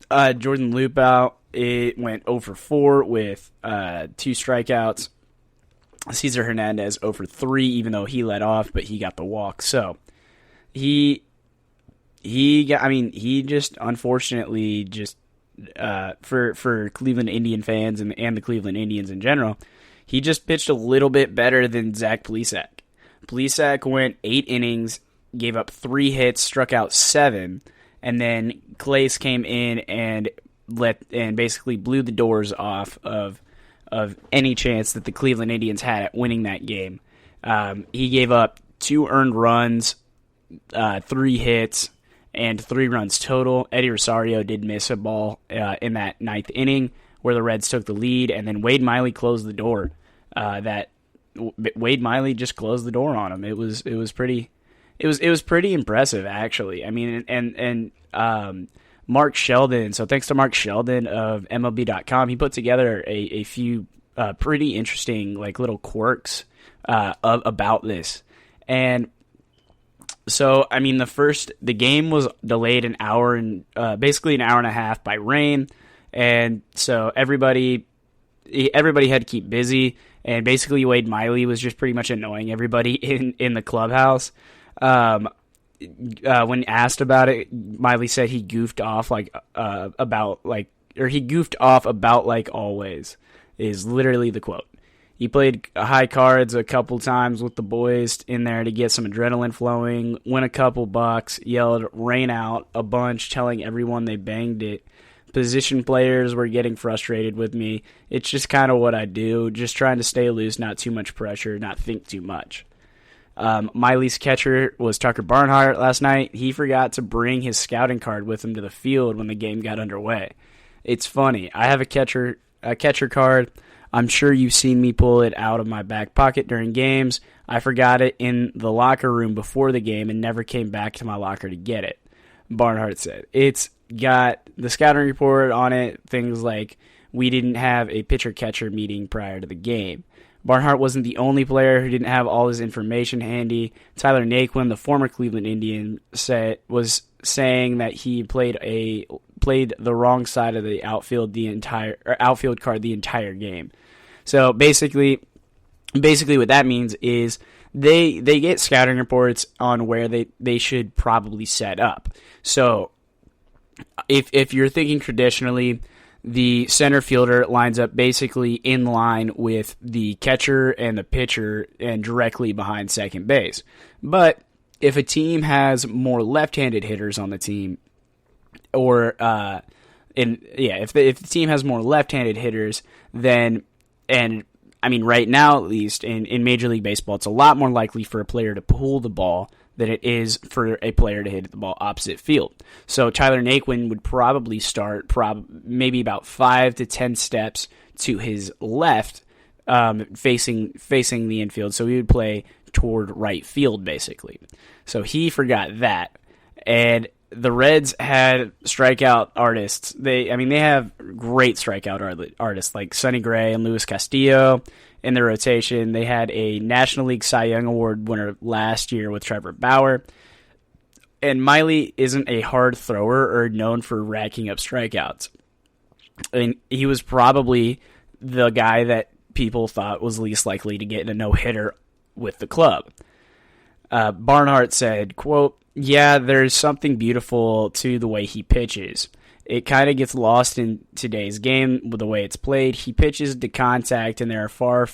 Jordan Lupau, it went 0 for 4 with 2 strikeouts. Cesar Hernandez 0 for 3, even though he led off, but he got the walk. So he just unfortunately for Cleveland Indian fans and the Cleveland Indians in general, he just pitched a little bit better than Zach Plesac. Plesac went 8 innings, gave up 3 hits, struck out 7, and then Clace came in and basically blew the doors off of any chance that the Cleveland Indians had at winning that game. He gave up 2 earned runs, 3 hits, and 3 runs total. Eddie Rosario did miss a ball in that 9th inning where the Reds took the lead, and then Wade Miley closed the door. Wade Miley just closed the door on him. It was pretty impressive, actually. I mean, and Mark Sheldon. So thanks to Mark Sheldon of MLB.com, he put together a few pretty interesting little quirks about this. And so, I mean, the game was delayed basically an hour and a half by rain, and so everybody had to keep busy. And basically, Wade Miley was just pretty much annoying everybody in the clubhouse. when asked about it, Miley said he goofed off about like always, is literally the quote. He played high cards a couple times with the boys in there to get some adrenaline flowing, win a couple bucks, yelled rain out a bunch, telling everyone they banged it. Position players were getting frustrated with me. It's just kind of what I do, just trying to stay loose, not too much pressure, not think too much. Miley's catcher was Tucker Barnhart last night. He forgot to bring his scouting card with him to the field when the game got underway. It's funny. I have a catcher card. I'm sure you've seen me pull it out of my back pocket during games. I forgot it in the locker room before the game and never came back to my locker to get it, Barnhart said. It's got the scouting report on it, things like we didn't have a pitcher-catcher meeting prior to the game. Barnhart wasn't the only player who didn't have all his information handy. Tyler Naquin, the former Cleveland Indian, was saying that he played the wrong side of the outfield card the entire game. So basically what that means is they get scouting reports on where they should probably set up. So if you're thinking traditionally, the center fielder lines up basically in line with the catcher and the pitcher and directly behind second base. But if a team has more left-handed hitters on the team, if the team has more left-handed hitters, then, and I mean right now at least in Major League Baseball, it's a lot more likely for a player to pull the ball than it is for a player to hit the ball opposite field. So Tyler Naquin would probably start maybe about 5 to 10 steps to his left, facing the infield. So he would play toward right field basically. So he forgot that, and the Reds had strikeout artists. They have great strikeout artists like Sonny Gray and Luis Castillo in their rotation. They had a National League Cy Young Award winner last year with Trevor Bauer. And Miley isn't a hard thrower or known for racking up strikeouts. I mean, he was probably the guy that people thought was least likely to get a no-hitter with the club. Barnhart said, quote, "Yeah, there's something beautiful to the way he pitches. It kind of gets lost in today's game with the way it's played. He pitches to contact, and there are far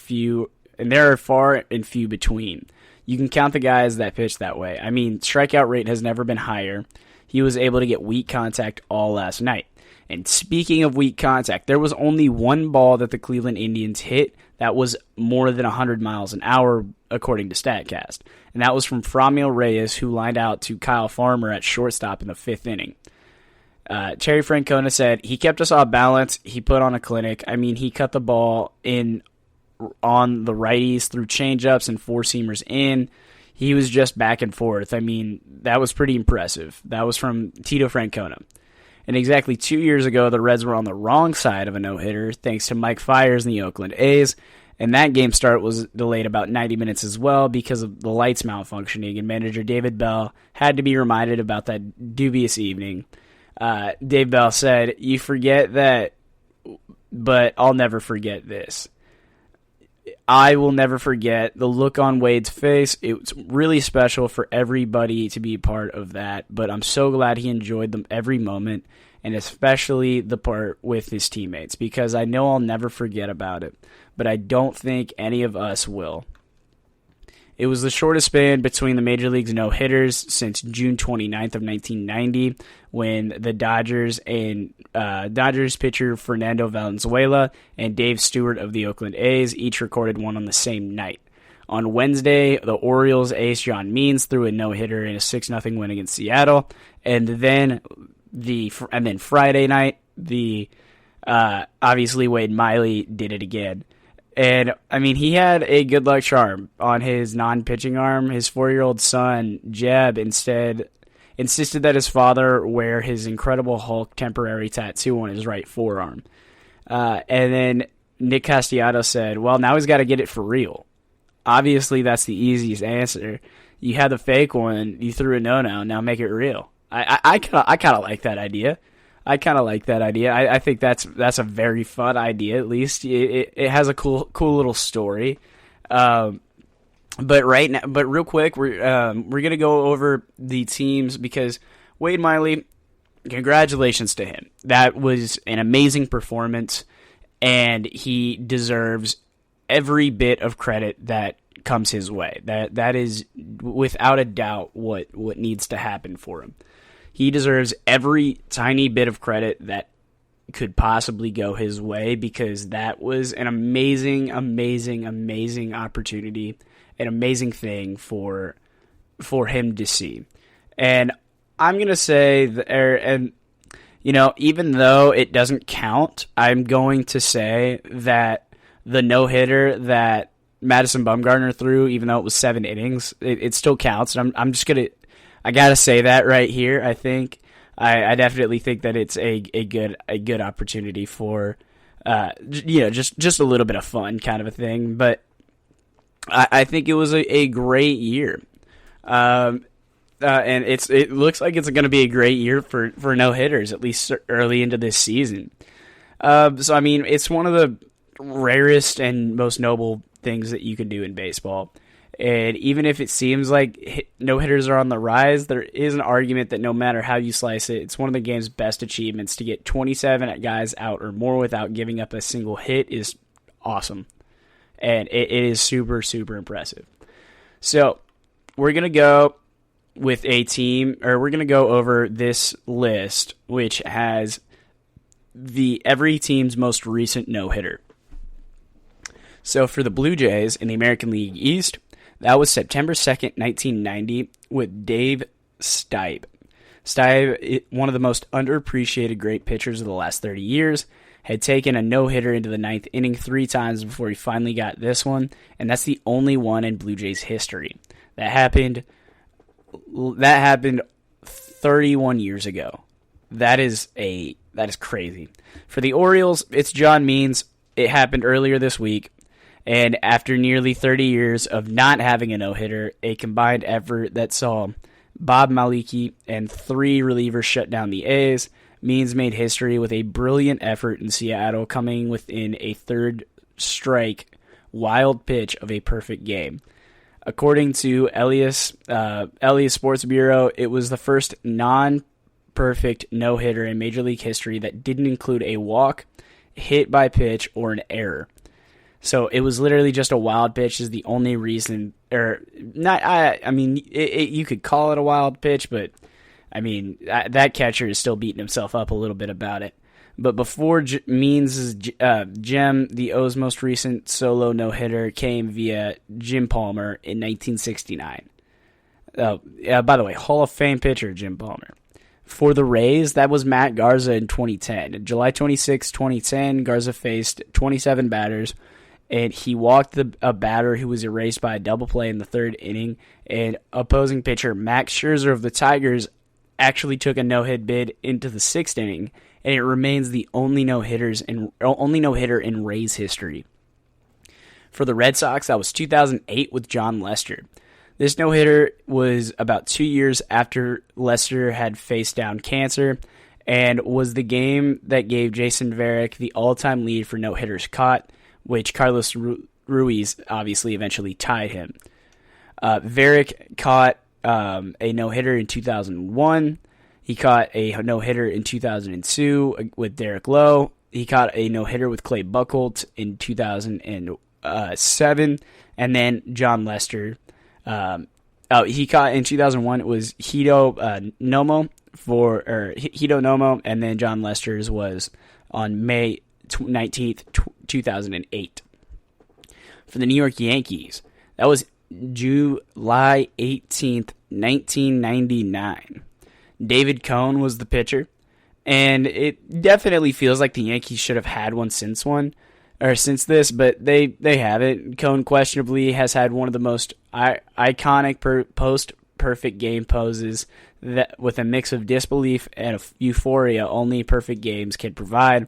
and few between. You can count the guys that pitch that way. I mean, strikeout rate has never been higher. He was able to get weak contact all last night. And speaking of weak contact, there was only one ball that the Cleveland Indians hit that was more than 100 miles an hour, according to StatCast. And that was from Franmil Reyes, who lined out to Kyle Farmer at shortstop in the 5th inning. Terry Francona said, he kept us off balance. He put on a clinic. I mean, he cut the ball in on the righties through changeups and four-seamers in. He was just back and forth. I mean, that was pretty impressive. That was from Tito Francona. And exactly 2 years ago, the Reds were on the wrong side of a no-hitter thanks to Mike Fiers and the Oakland A's. And that game start was delayed about 90 minutes as well because of the lights malfunctioning, and manager David Bell had to be reminded about that dubious evening. Dave Bell said, "You forget that, but I'll never forget this. I will never forget the look on Wade's face. It was really special for everybody to be part of that, but I'm so glad he enjoyed them every moment, and especially the part with his teammates, because I know I'll never forget about it, but I don't think any of us will." It was the shortest span between the Major League's no-hitters since June 29th of 1990, when the Dodgers pitcher Fernando Valenzuela and Dave Stewart of the Oakland A's each recorded one on the same night. On Wednesday, the Orioles ace John Means threw a no-hitter in a 6-0 win against Seattle, and then Friday night, obviously Wade Miley did it again. And, I mean, he had a good luck charm on his non-pitching arm. His 4-year-old son, Jeb, insisted that his father wear his Incredible Hulk temporary tattoo on his right forearm. And then Nick Castellanos said, well, now he's got to get it for real. Obviously, that's the easiest answer. You had the fake one, you threw a no-no, now make it real. I kind of like that idea. I think that's a very fun idea. At least it has a cool little story. But real quick, we're gonna go over the teams because Wade Miley, congratulations to him. That was an amazing performance, and he deserves every bit of credit that comes his way. That is without a doubt what needs to happen for him. He deserves every tiny bit of credit that could possibly go his way because that was an amazing, amazing, amazing opportunity, an amazing thing for him to see. And I'm going to say, even though it doesn't count, I'm going to say that the no-hitter that Madison Bumgarner threw, even though it was 7 innings, it still counts. And I got to say that right here. I think I definitely think that it's a good opportunity for just a little bit of fun kind of a thing. But I think it was a great year. And it looks like it's going to be a great year for no-hitters, at least early into this season. So, I mean, it's one of the rarest and most noble things that you can do in baseball. And even if it seems like no-hitters are on the rise, there is an argument that no matter how you slice it, it's one of the game's best achievements. To get 27 guys out or more without giving up a single hit is awesome. And it is super, super impressive. So, we're going to go with a team, or we're going to go over this list, which has every team's most recent no-hitter. So for the Blue Jays in the American League East, that was September 2nd, 1990, with Dave Stieb. Stieb, one of the most underappreciated great pitchers of the last 30 years, had taken a no-hitter into the 9th inning 3 times before he finally got this one, and that's the only one in Blue Jays history. That happened 31 years ago. That is crazy. For the Orioles, it's John Means. It happened earlier this week. And after nearly 30 years of not having a no-hitter, a combined effort that saw Bob Maliki and 3 relievers shut down the A's, Means made history with a brilliant effort in Seattle, coming within a third strike wild pitch of a perfect game. According to Elias Sports Bureau, it was the first non-perfect no-hitter in Major League history that didn't include a walk, hit by pitch, or an error. So it was literally just a wild pitch is the only reason, or not. I mean, you could call it a wild pitch, but I mean that catcher is still beating himself up a little bit about it. But before Means' gem, the O's most recent solo no-hitter came via Jim Palmer in 1969. By the way, Hall of Fame pitcher Jim Palmer. For the Rays, that was Matt Garza in 2010. July 26, 2010, Garza faced 27 batters, and he walked a batter who was erased by a double play in the 3rd inning, and opposing pitcher Max Scherzer of the Tigers actually took a no-hit bid into the 6th inning, and it remains the only no-hitter in Rays history. For the Red Sox, that was 2008 with John Lester. This no-hitter was about 2 years after Lester had faced down cancer, and was the game that gave Jason Varick the all-time lead for no-hitters caught, which Carlos Ruiz obviously eventually tied him. Varick caught a no-hitter in 2001. He caught a no-hitter in 2002 with Derek Lowe. He caught a no-hitter with Clay Buchholz in 2007. And then John Lester. He caught in 2001. It was Hito Nomo. And then John Lester's was on May 19th, 2008. For the New York Yankees, that was July 18th, 1999. David Cone was the pitcher, and it definitely feels like the Yankees should have had one since this, but they haven't. Cone questionably has had one of the most iconic post-perfect game poses that, with a mix of disbelief and euphoria, only perfect games can provide.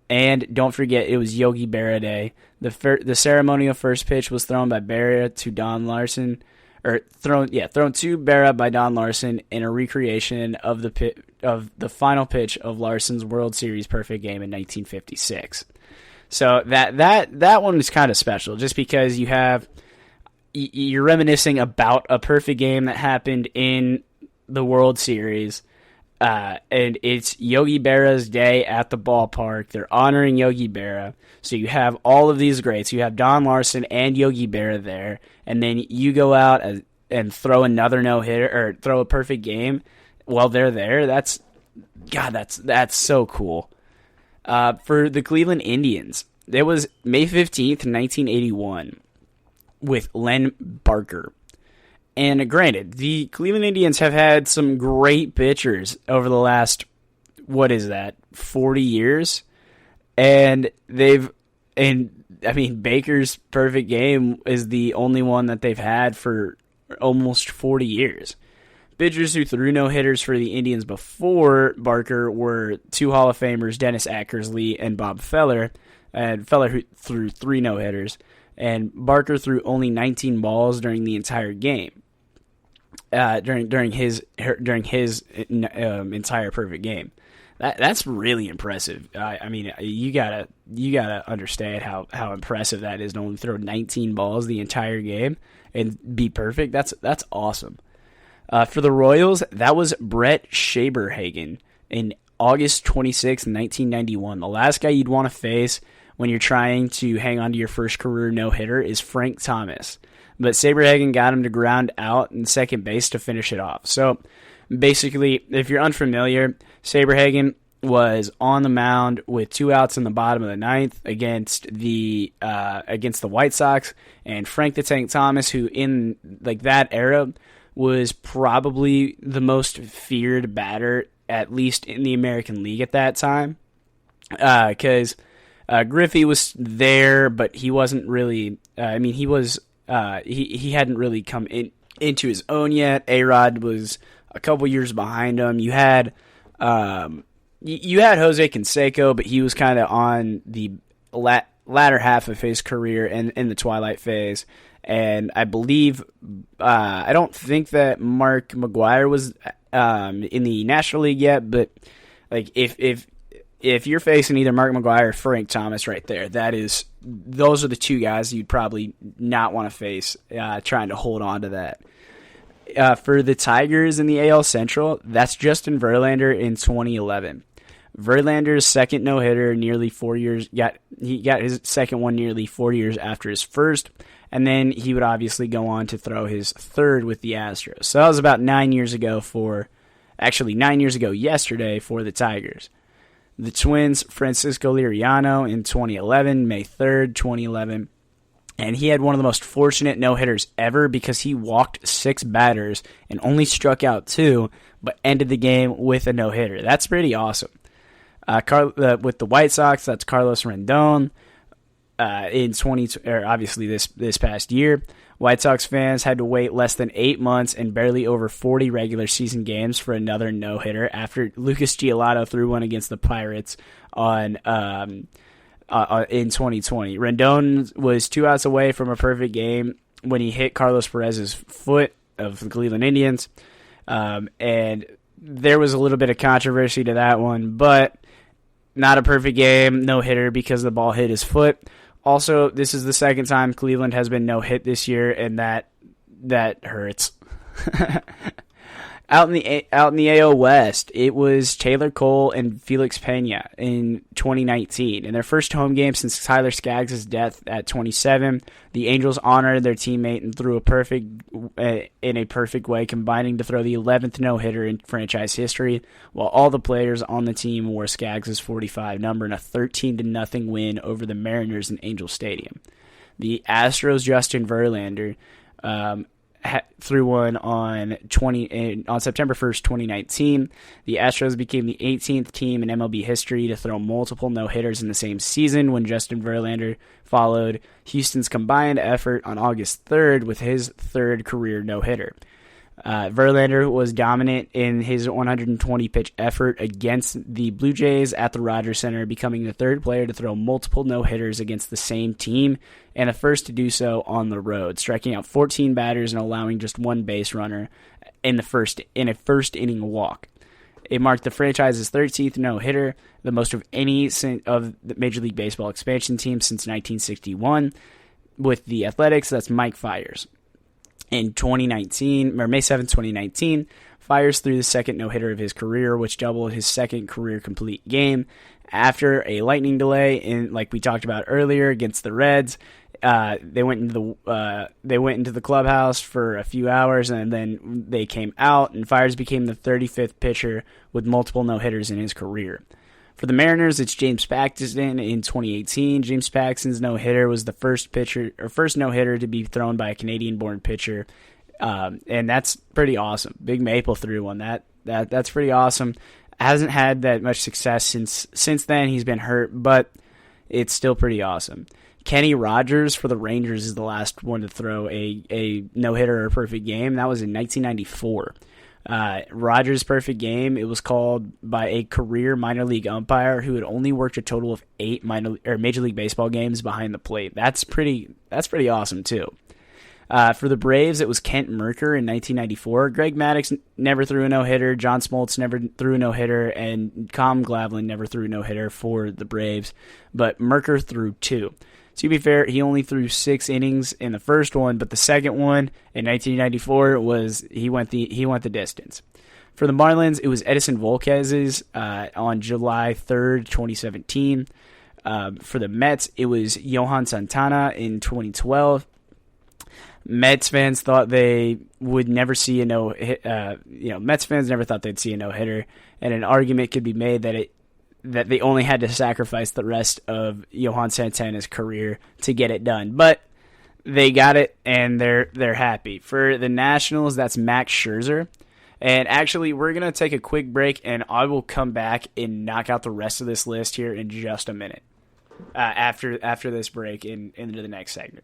And don't forget, it was Yogi Berra Day. The ceremonial first pitch was thrown by Berra to Don Larson, thrown to Berra by Don Larson in a recreation of the final pitch of Larson's World Series perfect game in 1956. So that one is kind of special, just because you have you're reminiscing about a perfect game that happened in the World Series. And it's Yogi Berra's day at the ballpark. They're honoring Yogi Berra. So you have all of these greats. You have Don Larson and Yogi Berra there. And then you go out and throw another no-hitter or throw a perfect game while they're there. That's so cool. For the Cleveland Indians, it was May 15th, 1981 with Len Barker. And granted, the Cleveland Indians have had some great pitchers over the last, 40 years? Baker's perfect game is the only one that they've had for almost 40 years. Pitchers who threw no-hitters for the Indians before Barker were two Hall of Famers, Dennis Eckersley and Bob Feller, and Feller who threw 3 no-hitters, and Barker threw only 19 balls during the entire game. During his entire perfect game, that's really impressive. You gotta understand how impressive that is to only throw 19 balls the entire game and be perfect. That's awesome. For the Royals, that was Brett Saberhagen in August 26, 1991. The last guy you'd want to face when you're trying to hang on to your first career no-hitter is Frank Thomas. But Saberhagen got him to ground out in second base to finish it off. So basically, if you're unfamiliar, Saberhagen was on the mound with 2 outs in the bottom of the 9th against the White Sox, and Frank the Tank Thomas, who in that era was probably the most feared batter, at least in the American League at that time, because Griffey was there, but he wasn't really. He hadn't really come into his own yet. A-Rod was a couple years behind him. You had Jose Canseco, but he was kind of on the latter half of his career and in the twilight phase. And I believe I don't think that Mark McGwire was in the National League yet, but if you're facing either Mark McGwire or Frank Thomas right there, those are the two guys you'd probably not want to face trying to hold on to that. For the Tigers in the AL Central, that's Justin Verlander in 2011. Verlander's second no-hitter nearly 4 years, he got his second one nearly 4 years after his first, and then he would obviously go on to throw his third with the Astros. So that was about 9 years ago 9 years ago yesterday for the Tigers. The Twins, Francisco Liriano in 2011, May 3rd, 2011. And he had one of the most fortunate no-hitters ever because he walked 6 batters and only struck out 2, but ended the game with a no-hitter. That's pretty awesome. With the White Sox, that's Carlos Rendon obviously this past year. White Sox fans had to wait less than 8 months and barely over 40 regular season games for another no-hitter after Lucas Giolito threw one against the Pirates in 2020. Rendon was 2 outs away from a perfect game when he hit Carlos Perez's foot of the Cleveland Indians. And there was a little bit of controversy to that one, but not a perfect game, no-hitter because the ball hit his foot. Also, this is the second time Cleveland has been no-hit this year, and that hurts. Out in the AL West, it was Taylor Cole and Felix Pena in 2019. In their first home game since Tyler Skaggs' death at 27, the Angels honored their teammate and threw in a perfect way, combining to throw the 11th no-hitter in franchise history, while all the players on the team wore Skaggs' 45 number in a 13-0 win over the Mariners in Angel Stadium. The Astros' Justin Verlander threw one on September 1st, 2019. The Astros became the 18th team in MLB history to throw multiple no-hitters in the same season when Justin Verlander followed Houston's combined effort on August 3rd with his third career no-hitter. Verlander was dominant in his 120-pitch effort against the Blue Jays at the Rogers Center, becoming the third player to throw multiple no-hitters against the same team and the first to do so on the road, striking out 14 batters and allowing just one base runner in a first-inning walk. It marked the franchise's 13th no-hitter, the most of any of the Major League Baseball expansion teams since 1961. With the Athletics, that's Mike Fiers. in 2019, or May 7th, 2019, fires through the second no-hitter of his career, which doubled his second career complete game. After a lightning delay, like we talked about earlier, against the Reds, they went into the clubhouse for a few hours, and then they came out, and Fires became the 35th pitcher with multiple no-hitters in his career. For the Mariners, it's James Paxton in 2018. James Paxton's no-hitter was the first no-hitter to be thrown by a Canadian-born pitcher, and that's pretty awesome. Big Maple threw one. That's pretty awesome. Hasn't had that much success since then. He's been hurt, but it's still pretty awesome. Kenny Rogers for the Rangers is the last one to throw a no-hitter or a perfect game. That was in 1994. Rogers' perfect game, it was called by a career minor league umpire who had only worked a total of 8 Major League Baseball games behind the plate. That's pretty awesome too. For the Braves, it was Kent Mercker in 1994. Greg Maddux never threw a no-hitter. John Smoltz never threw a no-hitter. And Com Glavine never threw a no-hitter for the Braves. But Mercker threw 2. To be fair, he only threw 6 innings in the first one, but the second one in 1994 he went the distance. For the Marlins, it was Edison Volquez's on July 3rd, 2017. For the Mets, it was Johan Santana in 2012. Mets fans thought they would never see a Mets fans never thought they'd see a no-hitter, and an argument could be made that they only had to sacrifice the rest of Johan Santana's career to get it done. But they got it, and they're happy. For the Nationals, that's Max Scherzer. And actually, we're going to take a quick break, and I will come back and knock out the rest of this list here in just a minute after this break into the next segment.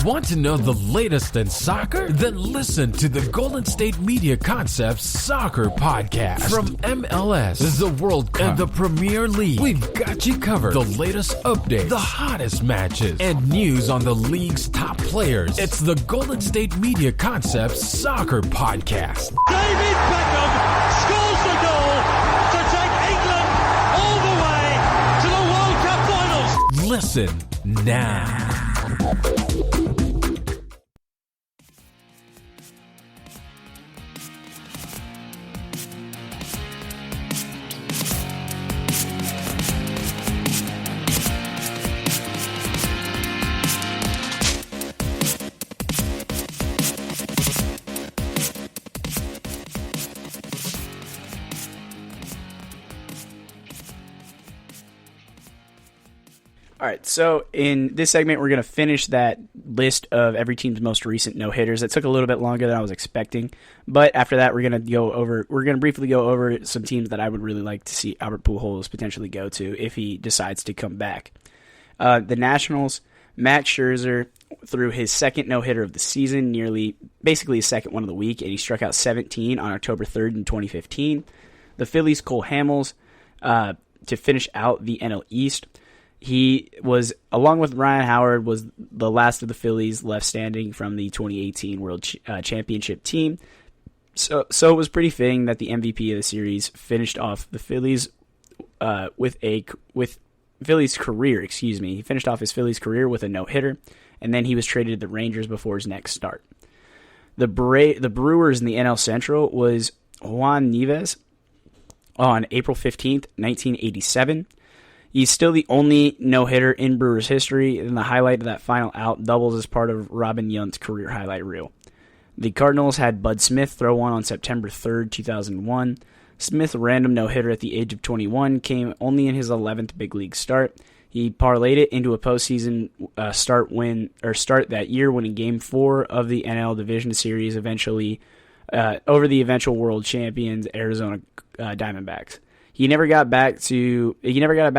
Want to know the latest in soccer? Then listen to the Golden State Media Concepts Soccer Podcast. From MLS, the World Cup, and the Premier League, we've got you covered. The latest updates, the hottest matches, and news on the league's top players. It's the Golden State Media Concepts Soccer Podcast. David Beckham scores the goal to take England all the way to the World Cup finals. Listen now. All right, so in this segment, we're going to finish that list of every team's most recent no-hitters. It took a little bit longer than I was expecting, but after that, we're going to briefly go over some teams that I would really like to see Albert Pujols potentially go to if he decides to come back. The Nationals, Max Scherzer threw his second no-hitter of the season, basically his second one of the week, and he struck out 17 on October 3rd in 2015. The Phillies, Cole Hamels, to finish out the NL East. He was, along with Ryan Howard, was the last of the Phillies left standing from the 2018 World Championship team. So it was pretty fitting that the MVP of the series finished off the Phillies with Phillies career. He finished off his Phillies career with a no-hitter, and then he was traded to the Rangers before his next start. The Brewers in the NL Central was Juan Nieves on April 15th, 1987. He's still the only no-hitter in Brewers history, and the highlight of that final out doubles as part of Robin Yount's career highlight reel. The Cardinals had Bud Smith throw one on September 3rd, 2001. Smith's random no-hitter at the age of 21 came only in his 11th big league start. He parlayed it into a postseason start that year, winning Game 4 of the NL Division Series eventually over the eventual world champions Arizona Diamondbacks. He never got it back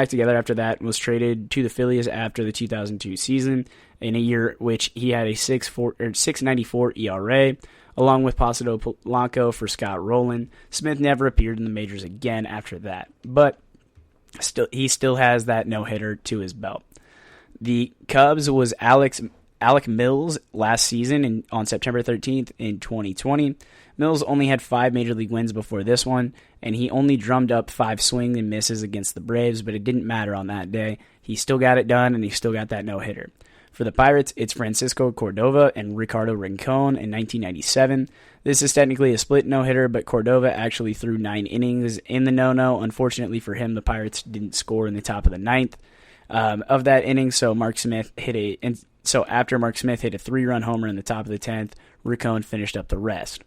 together after that and was traded to the Phillies after the 2002 season in a year which he had a 6.94 ERA, along with Placido Polanco for Scott Rowland. Smith never appeared in the majors again after that, but he still has that no-hitter to his belt. The Cubs was Alec Mills last season on September 13th in 2020. Mills only had 5 major league wins before this one, and he only drummed up 5 swings and misses against the Braves, but it didn't matter on that day. He still got it done, and he still got that no-hitter. For the Pirates, it's Francisco Cordova and Ricardo Rincon in 1997. This is technically a split no-hitter, but Cordova actually threw 9 innings in the no-no. Unfortunately for him, the Pirates didn't score in the top of the ninth of that inning, so after Mark Smith hit a 3-run homer in the top of the 10th, Rincon finished up the rest.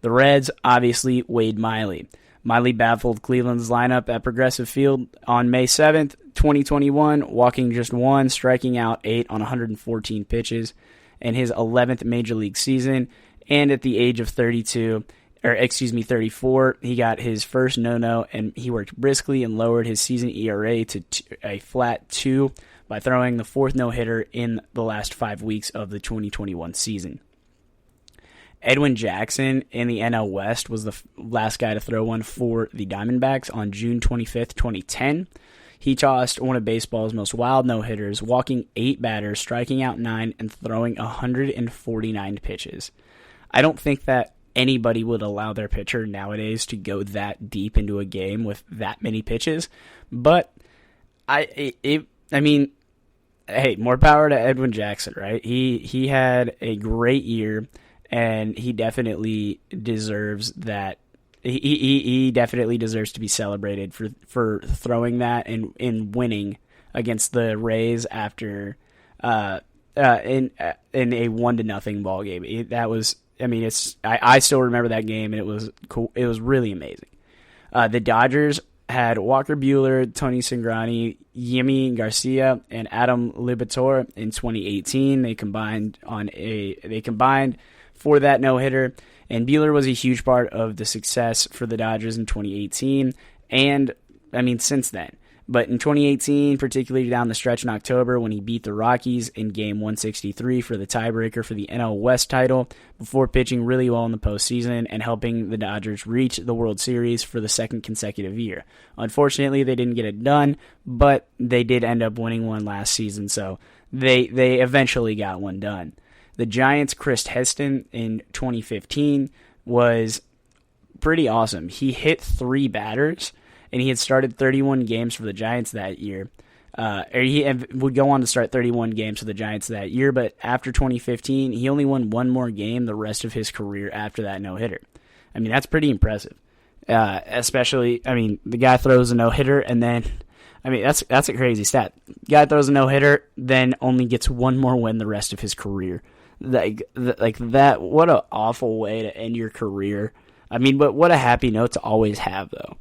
The Reds, obviously, Wade Miley. Miley baffled Cleveland's lineup at Progressive Field on May 7th, 2021, walking just 1, striking out 8 on 114 pitches in his 11th Major League season. And at the age of 34, he got his first no-no, and he worked briskly and lowered his season ERA to a flat 2 by throwing the 4th no-hitter in the last 5 weeks of the 2021 season. Edwin Jackson in the NL West was the last guy to throw one for the Diamondbacks on June 25th, 2010. He tossed one of baseball's most wild no-hitters, walking 8 batters, striking out 9, and throwing 149 pitches. I don't think that anybody would allow their pitcher nowadays to go that deep into a game with that many pitches, but hey, more power to Edwin Jackson, right? He had a great year, and he definitely deserves that. He definitely deserves to be celebrated for throwing that and winning against the Rays after in a 1-0 ball game. That was, I still remember that game, and it was cool. It was really amazing. The Dodgers had Walker Buehler, Tony Cingrani, Yimi Garcia, and Adam Liberatore in 2018. They combined for that no-hitter, and Buehler was a huge part of the success for the Dodgers in 2018, and, since then. But in 2018, particularly down the stretch in October when he beat the Rockies in Game 163 for the tiebreaker for the NL West title, before pitching really well in the postseason and helping the Dodgers reach the World Series for the 2nd consecutive year. Unfortunately, they didn't get it done, but they did end up winning one last season, so they eventually got one done. The Giants' Chris Heston in 2015 was pretty awesome. He hit 3 batters, and he had started 31 games for the Giants that year. He would go on to start 31 games for the Giants that year, but after 2015, he only won 1 more game the rest of his career after that no-hitter. That's pretty impressive. Especially, the guy throws a no-hitter, and then, that's a crazy stat. Guy throws a no-hitter, then only gets 1 more win the rest of his career. Like that, what an awful way to end your career. But what a happy note to always have, though.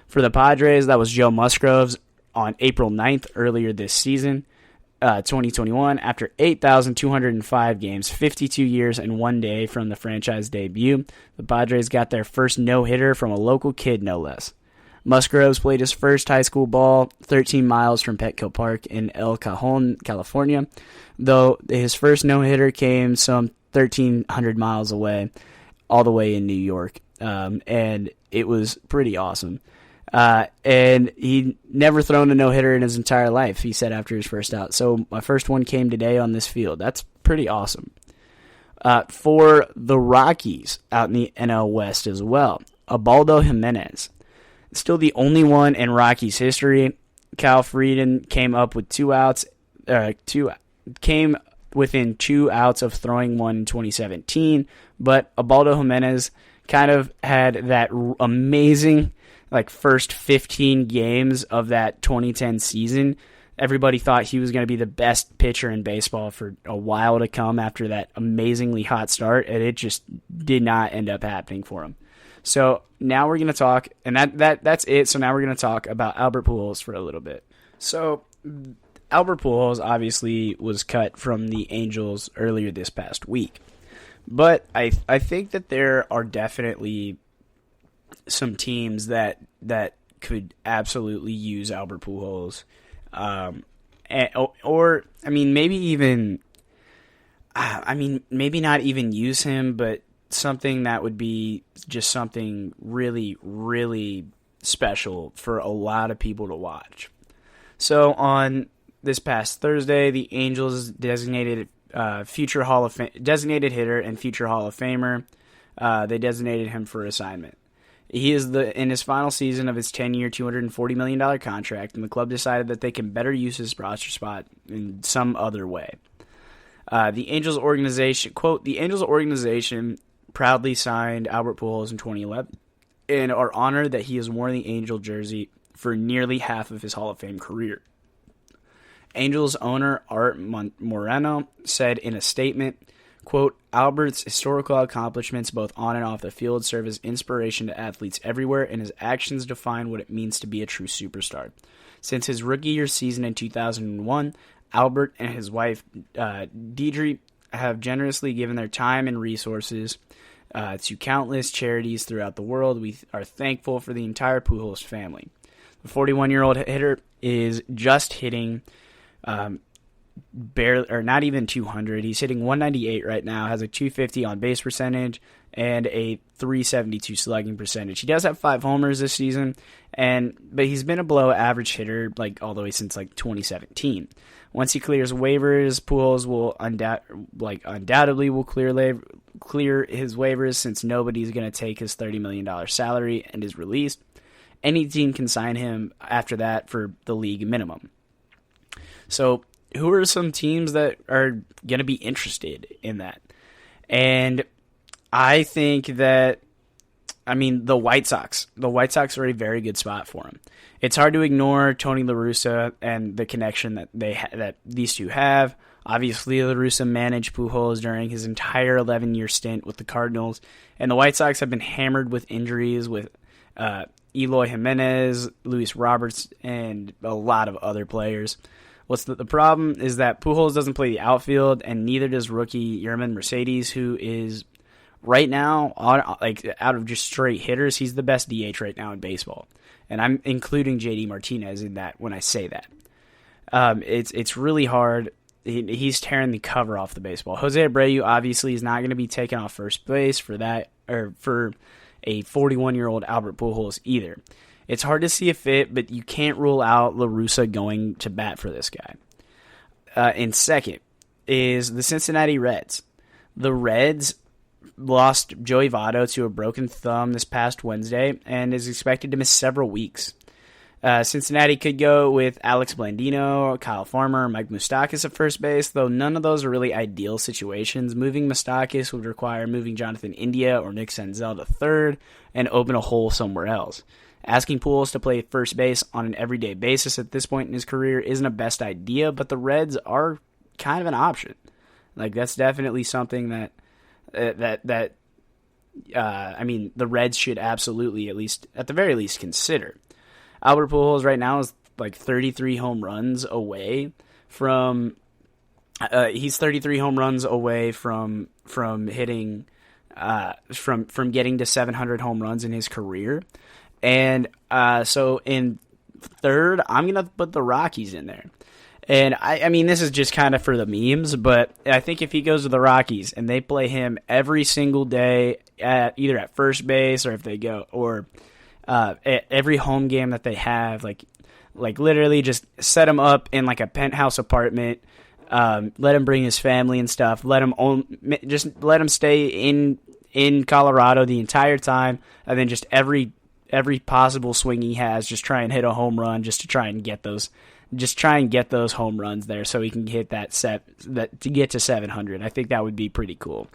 For the Padres, that was Joe Musgroves on April 9th earlier this season, 2021. After 8,205 games, 52 years and 1 day from the franchise debut, the Padres got their first no-hitter from a local kid, no less. Musgroves played his first high school ball 13 miles from Petco Park in El Cajon, California, though his first no-hitter came some 1,300 miles away, all the way in New York, and it was pretty awesome. And he'd never thrown a no-hitter in his entire life, he said after his first out. So my first one came today on this field. That's pretty awesome. For the Rockies out in the NL West as well, Ubaldo Jimenez. Still the only one in Rockies history. Kyle Frieden came up with 2 outs. Came within 2 outs of throwing one in 2017, but Ubaldo Jimenez kind of had that amazing first 15 games of that 2010 season. Everybody thought he was going to be the best pitcher in baseball for a while to come after that amazingly hot start, and it just did not end up happening for him. So now we're going to talk, and that's it. So now we're going to talk about Albert Pujols for a little bit. So Albert Pujols obviously was cut from the Angels earlier this past week, but I think that there are definitely some teams that could absolutely use Albert Pujols, maybe not even use him, but something that would be just something really, really special for a lot of people to watch. So on this past Thursday, the Angels designated designated hitter and future Hall of Famer. They designated him for assignment. He is in his final season of his 10-year, $240 million contract, and the club decided that they can better use his roster spot in some other way. The Angels organization, quote, "The Angels organization proudly signed Albert Pujols in 2011 and are honored that he has worn the Angel jersey for nearly half of his Hall of Fame career." Angels owner Art Moreno said in a statement, quote, "Albert's historical accomplishments both on and off the field serve as inspiration to athletes everywhere, and his actions define what it means to be a true superstar. Since his rookie year season in 2001, Albert and his wife, Deidre, have generously given their time and resources to countless charities throughout the world. We are thankful for the entire Pujols family." The 41-year-old hitter is just hitting barely, or not even 200. He's hitting 198 right now, has a 250 on base percentage and a 372 slugging percentage. He does have 5 homers this season, but he's been a below average hitter like all the way since like 2017. Once he clears waivers, Pujols will undoubtedly will clear his waivers, since nobody's going to take his $30 million salary and is released. Any team can sign him after that for the league minimum. So who are some teams that are going to be interested in that? And I think that, the White Sox. The White Sox are a very good spot for him. It's hard to ignore Tony La Russa and the connection that that these two have. Obviously, La Russa managed Pujols during his entire 11-year stint with the Cardinals, and the White Sox have been hammered with injuries with Eloy Jimenez, Luis Roberts, and a lot of other players. What's the problem is that Pujols doesn't play the outfield, and neither does rookie Yerman Mercedes, who is right now, out of just straight hitters, he's the best DH right now in baseball. And I'm including JD Martinez in that when I say that. It's really hard. He's tearing the cover off the baseball. Jose Abreu obviously is not going to be taken off first base for that, or for a 41-year-old Albert Pujols either. It's hard to see a fit, but you can't rule out La Russa going to bat for this guy. And second is the Cincinnati Reds. The Reds lost Joey Votto to a broken thumb this past Wednesday and is expected to miss several weeks. Cincinnati could go with Alex Blandino, Kyle Farmer, Mike Moustakas at first base, though none of those are really ideal situations. Moving Moustakas would require moving Jonathan India or Nick Senzel to third and open a hole somewhere else. Asking Pujols to play first base on an everyday basis at this point in his career isn't a best idea, but the Reds are kind of an option. That's definitely something that the Reds should absolutely, at the very least, consider. Albert Pujols right now is 33 home runs away from. He's 33 home runs away from hitting, from getting to 700 home runs in his career. And so in third, I'm going to put the Rockies in there. And I mean, this is just kind of for the memes, but I think if he goes to the Rockies and they play him every single day either at first base, or if they go, or at every home game that they have, like literally just set him up in a penthouse apartment, let him bring his family and stuff, let him stay in Colorado the entire time, and then just every possible swing he has, just try and hit a home run just to try and get those home runs there, so he can hit that to get to 700. I think that would be pretty cool.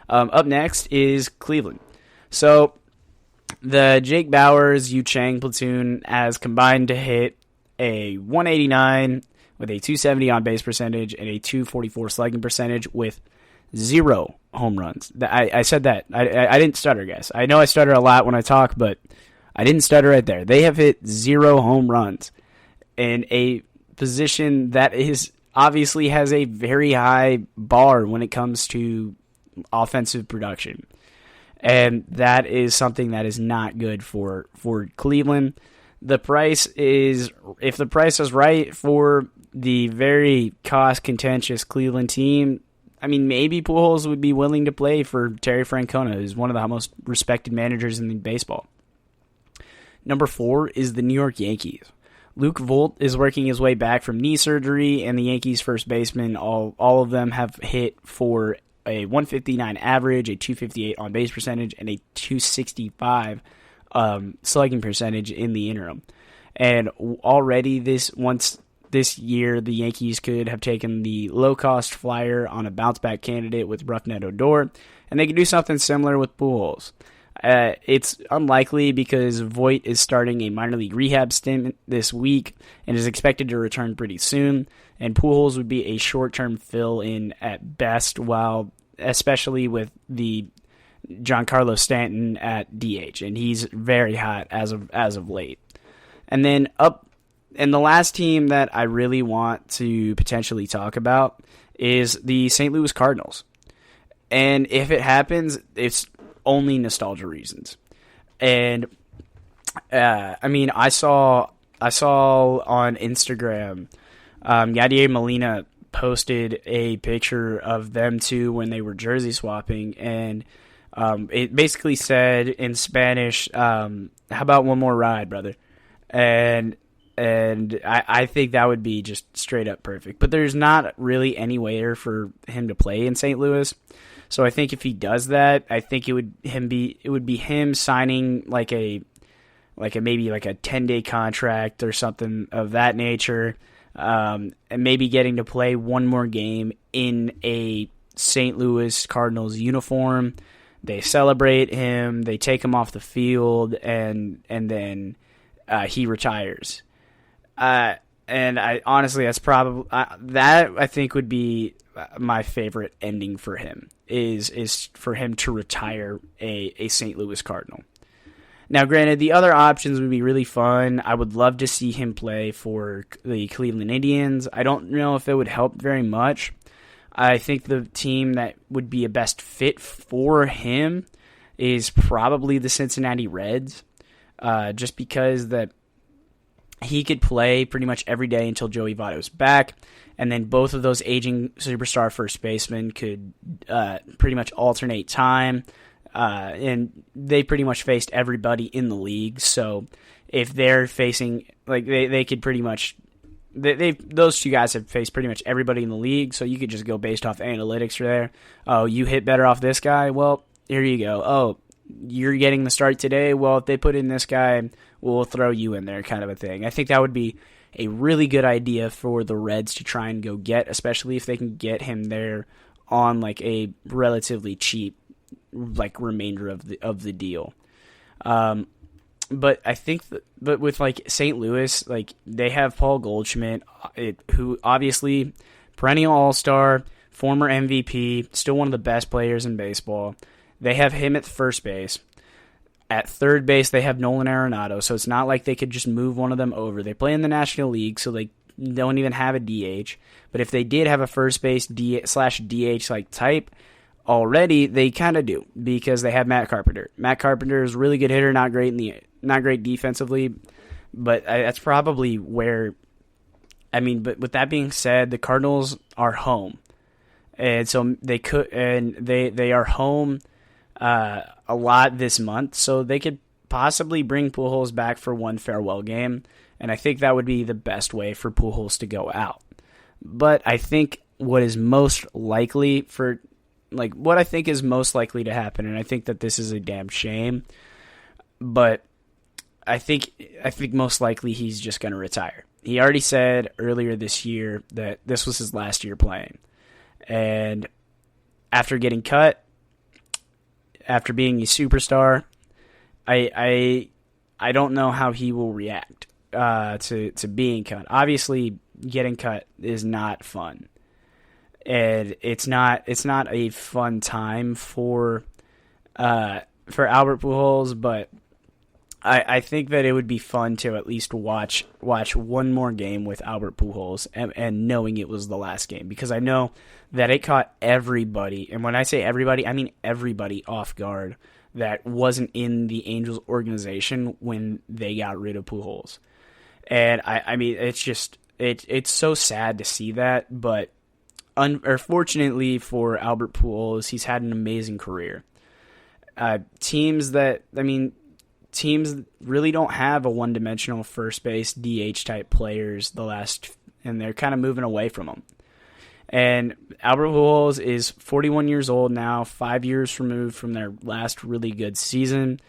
Up next is Cleveland. So the Jake Bauers, Yu Chang platoon has combined to hit a 189 with a 270 on base percentage and a 244 slugging percentage with 0 home runs. I said that. I didn't stutter, guys. I know I stutter a lot when I talk, but I didn't stutter right there. They have hit 0 home runs in a position that is obviously has a very high bar when it comes to offensive production. And that is something that is not good for Cleveland. If the price is right for the very cost-contentious Cleveland team, maybe Pujols would be willing to play for Terry Francona, who's one of the most respected managers in baseball. Number 4 is the New York Yankees. Luke Vogt is working his way back from knee surgery, and the Yankees' first baseman, all of them have hit for a 159 average, a 258 on base percentage, and a 265 slugging percentage in the interim. And already this this year the Yankees could have taken the low-cost flyer on a bounce-back candidate with Rougned Odor, and they could do something similar with Pujols. It's unlikely because Voit is starting a minor league rehab stint this week and is expected to return pretty soon, and Pujols would be a short-term fill-in at best, while especially with the Giancarlo Stanton at DH, and he's very hot as of late. And then and the last team that I really want to potentially talk about is the St. Louis Cardinals. And if it happens, it's only nostalgia reasons. And I saw on Instagram, Yadier Molina posted a picture of them two when they were jersey swapping, and it basically said in Spanish, "How about one more ride, brother?" And I think that would be just straight up perfect. But there's not really anywhere for him to play in St. Louis. So I think if he does that, I think it would be him signing like a maybe like a 10-day contract or something of that nature, and maybe getting to play one more game in a St. Louis Cardinals uniform. They celebrate him, they take him off the field, and then he retires. And I honestly, that's probably that I think would be my favorite ending for him is for him to retire a St. Louis Cardinal. Now, granted, the other options would be really fun. I would love to see him play for the Cleveland Indians. I don't know if it would help very much. I think the team that would be a best fit for him is probably the Cincinnati Reds, just because that he could play pretty much every day until Joey Votto's back, and then both of those aging superstar first basemen could pretty much alternate time, and they pretty much faced everybody in the league. So if they're facing, like, they could pretty much, those two guys have faced pretty much everybody in the league, so you could just go based off analytics there. Oh, you hit better off this guy? Well, here you go. Oh, you're getting the start today? Well, if they put in this guy, we'll throw you in there, kind of a thing. I think that would be a really good idea for the Reds to try and go get, especially if they can get him there on like a relatively cheap, like, remainder of the deal. But I think but with like St. Louis, like, they have Paul Goldschmidt, who obviously perennial All-Star, former MVP, still one of the best players in baseball. They have him at first base. At third base, they have Nolan Arenado, so it's not like they could just move one of them over. They play in the National League, so they don't even have a DH. But if they did have a first base /DH like type already, they kind of do, because they have Matt Carpenter. Matt Carpenter is a really good hitter, not great defensively, but that's probably where. I mean, but with that being said, the Cardinals are home, and so they are home a lot this month, so they could possibly bring Pujols back for one farewell game, and I think that would be the best way for Pujols to go out. But I think what is most likely to happen, and I think that this is a damn shame, but I think most likely he's just going to retire. He already said earlier this year that this was his last year playing, and after getting cut, after being a superstar, I don't know how he will react to being cut. Obviously, getting cut is not fun, and it's not a fun time for Albert Pujols. But I think that it would be fun to at least watch one more game with Albert Pujols and knowing it was the last game, because I know that it caught everybody, and when I say everybody, I mean everybody, off guard that wasn't in the Angels organization when they got rid of Pujols. And I mean, it's just it's so sad to see that, but unfortunately for Albert Pujols, he's had an amazing career. Teams really don't have a one-dimensional first base DH type players and they're kind of moving away from them. And Albert Pujols is 41 years old now, 5 years removed from their last really good season.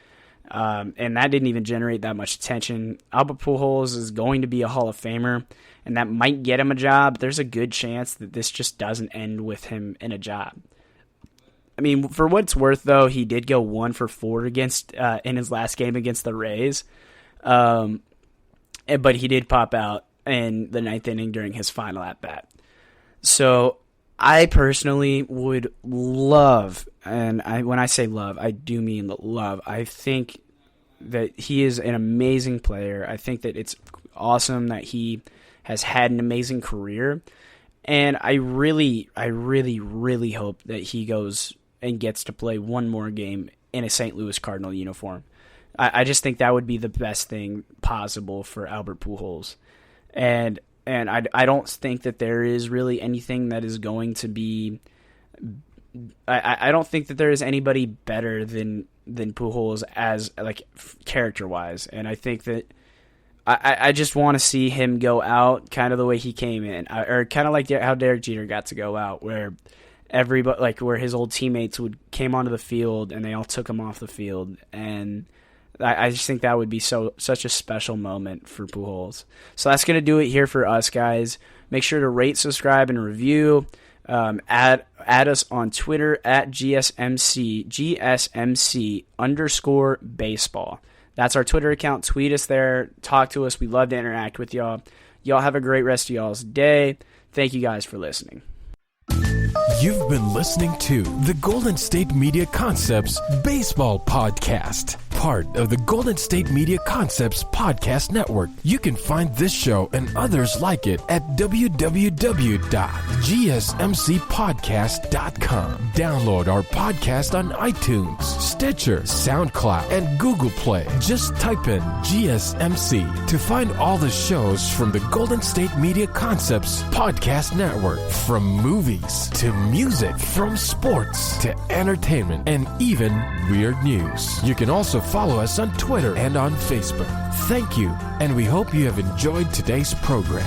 And that didn't even generate that much attention. Albert Pujols is going to be a Hall of Famer, and that might get him a job. There's a good chance that this just doesn't end with him in a job. I mean, for what it's worth, though, he did go 1 for 4 against in his last game against the Rays. But he did pop out in the 9th inning during his final at-bat. So I personally would love, and when I say love, I do mean love. I think that he is an amazing player. I think that it's awesome that he has had an amazing career. And I really, really hope that he goes and gets to play one more game in a St. Louis Cardinal uniform. I just think that would be the best thing possible for Albert Pujols. And I don't think that there is really anything that is going to be... I don't think that there is anybody better than Pujols as, like, character-wise. And I think that I just want to see him go out kind of the way he came in. Or kind of like how Derek Jeter got to go out, where everybody, like, where his old teammates came onto the field and they all took him off the field. And I just think that would be such a special moment for Pujols. So that's going to do it here for us, guys. Make sure to rate, subscribe, and review. Add us on Twitter at GSMC, GSMC_baseball. That's our Twitter account. Tweet us there. Talk to us. We love to interact with y'all. Y'all have a great rest of y'all's day. Thank you guys for listening. You've been listening to the Golden State Media Concepts Baseball Podcast, part of the Golden State Media Concepts Podcast Network. You can find this show and others like it at www.gsmcpodcast.com. Download our podcast on iTunes, Stitcher, SoundCloud, and Google Play. Just type in GSMC to find all the shows from the Golden State Media Concepts Podcast Network, from movies to music, from sports to entertainment, and even weird news. You can also follow us on Twitter and on Facebook. Thank you, and we hope you have enjoyed today's program.